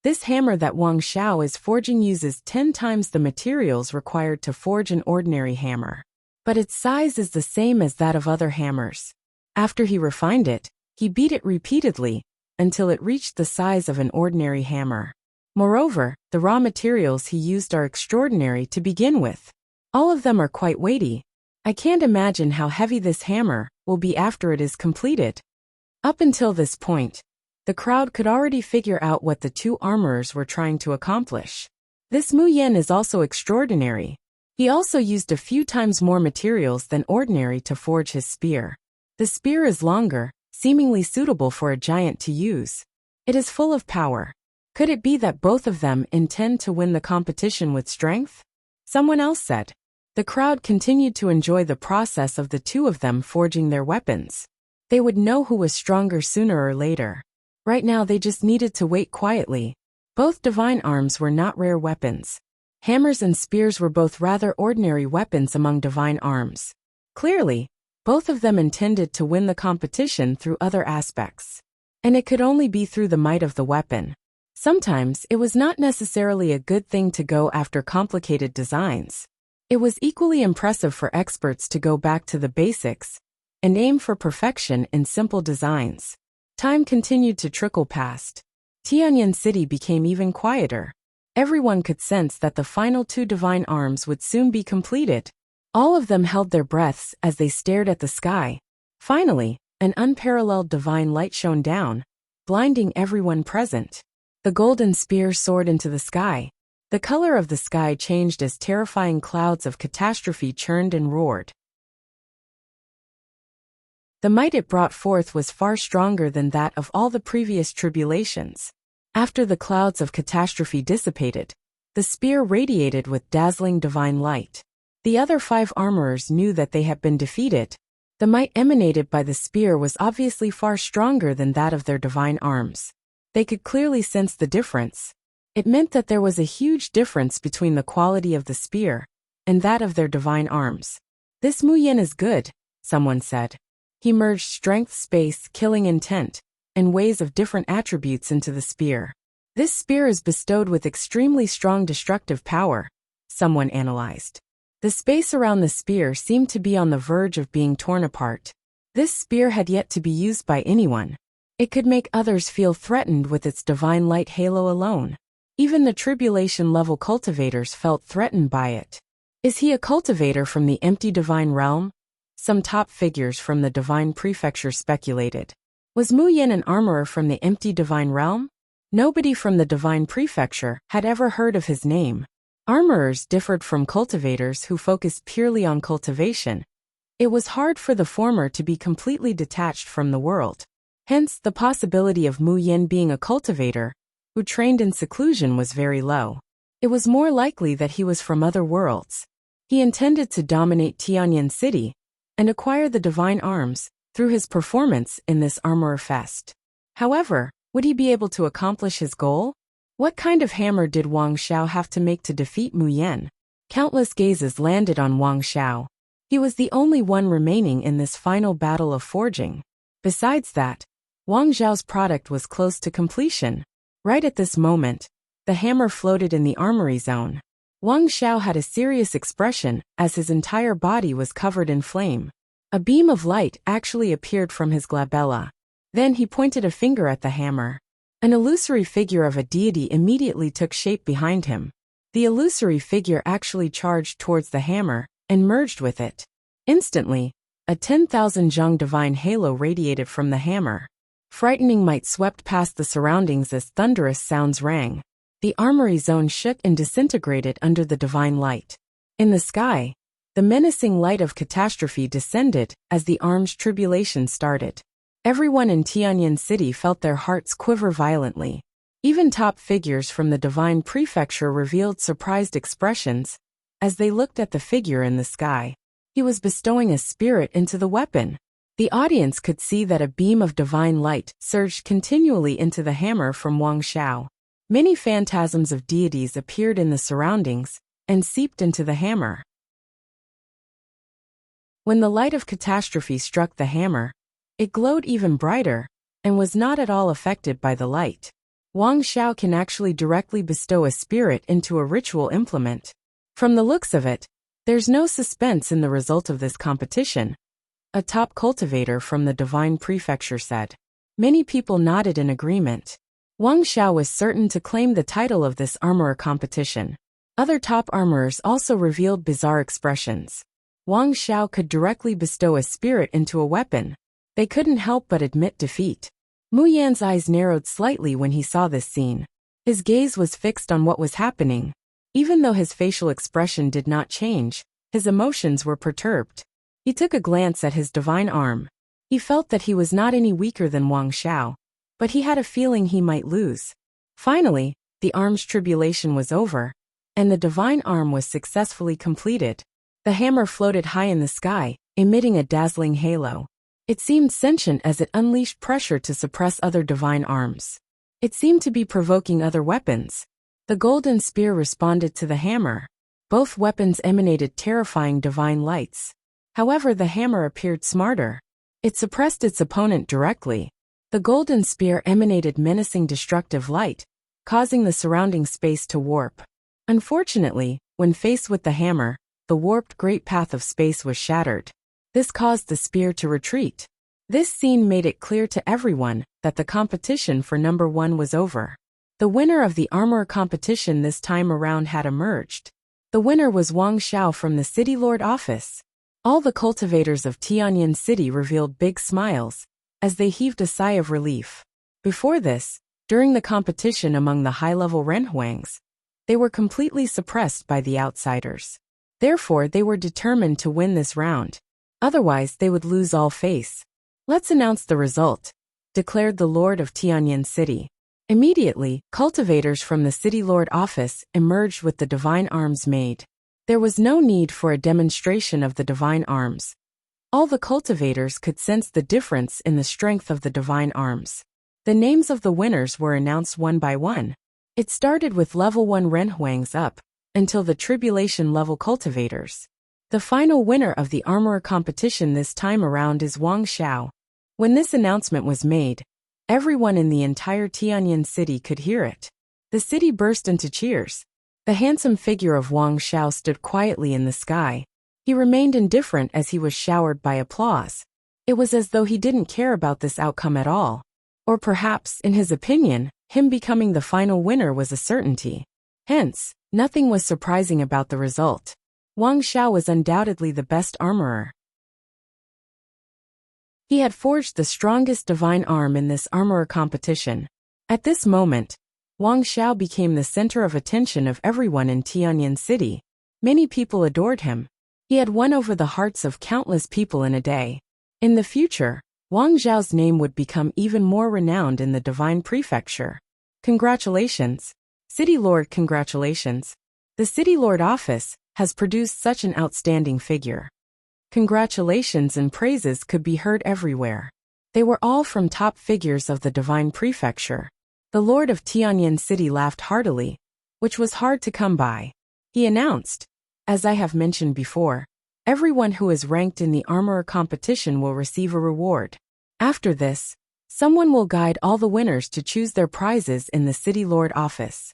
"This hammer that Wang Xiao is forging uses 10 times the materials required to forge an ordinary hammer. But its size is the same as that of other hammers. After he refined it, he beat it repeatedly until it reached the size of an ordinary hammer. Moreover, the raw materials he used are extraordinary to begin with. All of them are quite weighty. I can't imagine how heavy this hammer will be after it is completed." Up until this point, the crowd could already figure out what the 2 armorers were trying to accomplish. This Mu Yan is also extraordinary. He also used a few times more materials than ordinary to forge his spear. The spear is longer, seemingly suitable for a giant to use. It is full of power. Could it be that both of them intend to win the competition with strength? Someone else said. The crowd continued to enjoy the process of the 2 of them forging their weapons. They would know who was stronger sooner or later. Right now they just needed to wait quietly. Both divine arms were not rare weapons. Hammers and spears were both rather ordinary weapons among divine arms. Clearly, both of them intended to win the competition through other aspects. And it could only be through the might of the weapon. Sometimes it was not necessarily a good thing to go after complicated designs. It was equally impressive for experts to go back to the basics and aim for perfection in simple designs. Time continued to trickle past. Tianyan City became even quieter. Everyone could sense that the final 2 divine arms would soon be completed. All of them held their breaths as they stared at the sky. Finally, an unparalleled divine light shone down, blinding everyone present. The golden spear soared into the sky. The color of the sky changed as terrifying clouds of catastrophe churned and roared. The might it brought forth was far stronger than that of all the previous tribulations. After the clouds of catastrophe dissipated, the spear radiated with dazzling divine light. The other 5 armorers knew that they had been defeated. The might emanated by the spear was obviously far stronger than that of their divine arms. They could clearly sense the difference. It meant that there was a huge difference between the quality of the spear and that of their divine arms. "This Mu Yan is good," someone said. He merged strength, space, killing intent, and ways of different attributes into the spear. "This spear is bestowed with extremely strong destructive power," someone analyzed. The space around the spear seemed to be on the verge of being torn apart. This spear had yet to be used by anyone. It could make others feel threatened with its divine light halo alone. Even the tribulation-level cultivators felt threatened by it. Is he a cultivator from the empty divine realm? Some top figures from the divine prefecture speculated. Was Mu Yan an armorer from the empty divine realm? Nobody from the divine prefecture had ever heard of his name. Armorers differed from cultivators who focused purely on cultivation. It was hard for the former to be completely detached from the world. Hence, the possibility of Mu Yan being a cultivator who trained in seclusion was very low. It was more likely that he was from other worlds. He intended to dominate Tianyan City and acquire the divine arms through his performance in this Armorer Fest. However, would he be able to accomplish his goal? What kind of hammer did Wang Xiao have to make to defeat Mu Yan? Countless gazes landed on Wang Xiao. He was the only one remaining in this final battle of forging. Besides that, Wang Xiao's product was close to completion. Right at this moment, the hammer floated in the armory zone. Wang Xiao had a serious expression as his entire body was covered in flame. A beam of light actually appeared from his glabella. Then he pointed a finger at the hammer. An illusory figure of a deity immediately took shape behind him. The illusory figure actually charged towards the hammer and merged with it. Instantly, a 10,000 zhang divine halo radiated from the hammer. Frightening might swept past the surroundings as thunderous sounds rang. The armory zone shook and disintegrated under the divine light. In the sky, the menacing light of catastrophe descended as the arms tribulation started. Everyone in Tianyan City felt their hearts quiver violently. Even top figures from the divine prefecture revealed surprised expressions as they looked at the figure in the sky. He was bestowing a spirit into the weapon. The audience could see that a beam of divine light surged continually into the hammer from Wang Xiao. Many phantasms of deities appeared in the surroundings and seeped into the hammer. When the light of catastrophe struck the hammer, it glowed even brighter and was not at all affected by the light. Wang Xiao can actually directly bestow a spirit into a ritual implement. From the looks of it, there's no suspense in the result of this competition, a top cultivator from the divine prefecture said. Many people nodded in agreement. Wang Xiao was certain to claim the title of this armorer competition. Other top armorers also revealed bizarre expressions. Wang Xiao could directly bestow a spirit into a weapon. They couldn't help but admit defeat. Mu Yan's eyes narrowed slightly when he saw this scene. His gaze was fixed on what was happening. Even though his facial expression did not change, his emotions were perturbed. He took a glance at his divine arm. He felt that he was not any weaker than Wang Xiao, but he had a feeling he might lose. Finally, the arm's tribulation was over, and the divine arm was successfully completed. The hammer floated high in the sky, emitting a dazzling halo. It seemed sentient as it unleashed pressure to suppress other divine arms. It seemed to be provoking other weapons. The golden spear responded to the hammer. Both weapons emanated terrifying divine lights. However, the hammer appeared smarter. It suppressed its opponent directly. The golden spear emanated menacing destructive light, causing the surrounding space to warp. Unfortunately, when faced with the hammer, the warped great path of space was shattered. This caused the spear to retreat. This scene made it clear to everyone that the competition for number 1 was over. The winner of the armor competition this time around had emerged. The winner was Wang Xiao from the City Lord office. All the cultivators of Tianyan City revealed big smiles as they heaved a sigh of relief. Before this, during the competition among the high-level renhuangs, they were completely suppressed by the outsiders. Therefore, they were determined to win this round. Otherwise, they would lose all face. Let's announce the result, declared the Lord of Tianyan City. Immediately, cultivators from the City Lord office emerged with the divine arms made. There was no need for a demonstration of the divine arms. All the cultivators could sense the difference in the strength of the divine arms. The names of the winners were announced one by one. It started with level 1 renhuangs up, until the tribulation level cultivators. The final winner of the armorer competition this time around is Wang Xiao. When this announcement was made, everyone in the entire Tianyan city could hear it. The city burst into cheers. The handsome figure of Wang Xiao stood quietly in the sky. He remained indifferent as he was showered by applause. It was as though he didn't care about this outcome at all. Or perhaps, in his opinion, him becoming the final winner was a certainty. Hence, nothing was surprising about the result. Wang Xiao was undoubtedly the best armorer. He had forged the strongest divine arm in this armorer competition. At this moment, Wang Xiao became the center of attention of everyone in Tianyan City. Many people adored him. He had won over the hearts of countless people in a day. In the future, Wang Xiao's name would become even more renowned in the divine prefecture. Congratulations, City Lord, congratulations. The City Lord office has produced such an outstanding figure. Congratulations and praises could be heard everywhere. They were all from top figures of the divine prefecture. The Lord of Tianyan City laughed heartily, which was hard to come by. He announced, "As I have mentioned before, everyone who is ranked in the armorer competition will receive a reward. After this, someone will guide all the winners to choose their prizes in the City Lord office."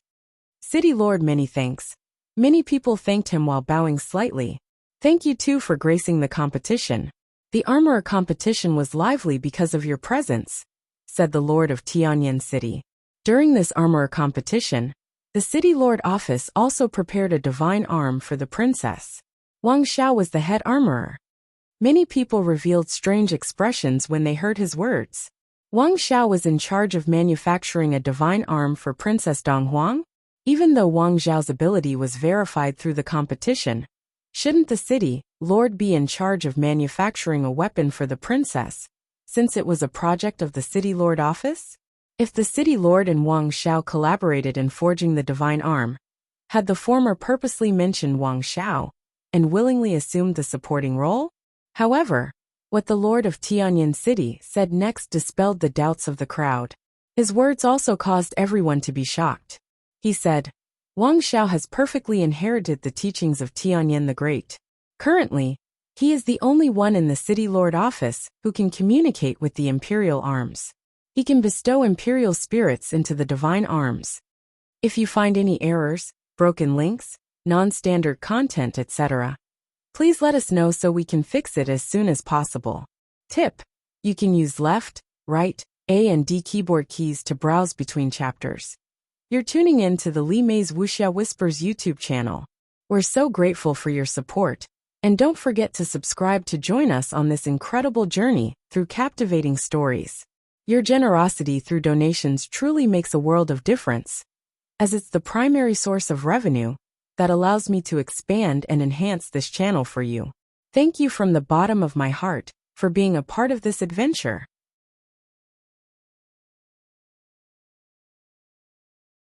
City Lord, many thanks. Many people thanked him while bowing slightly. Thank you too for gracing the competition. The armorer competition was lively because of your presence, said the Lord of Tianyan City. During this armorer competition, the City Lord office also prepared a divine arm for the princess. Wang Xiao was the head armorer. Many people revealed strange expressions when they heard his words. Wang Xiao was in charge of manufacturing a divine arm for Princess Donghuang. Even though Wang Xiao's ability was verified through the competition, shouldn't the City Lord be in charge of manufacturing a weapon for the princess, since it was a project of the City Lord office? If the City Lord and Wang Xiao collaborated in forging the divine arm, had the former purposely mentioned Wang Xiao and willingly assumed the supporting role? However, what the Lord of Tianyan City said next dispelled the doubts of the crowd. His words also caused everyone to be shocked. He said, Wang Xiao has perfectly inherited the teachings of Tianyan the Great. Currently, he is the only one in the City Lord office who can communicate with the imperial arms. He can bestow imperial spirits into the divine arms. If you find any errors, broken links, non-standard content, etc., please let us know so we can fix it as soon as possible. Tip: you can use left, right, A and D keyboard keys to browse between chapters. You're tuning in to the Li Mei's Wuxia Whispers YouTube channel. We're so grateful for your support, and don't forget to subscribe to join us on this incredible journey through captivating stories. Your generosity through donations truly makes a world of difference, as it's the primary source of revenue that allows me to expand and enhance this channel for you. Thank you from the bottom of my heart for being a part of this adventure.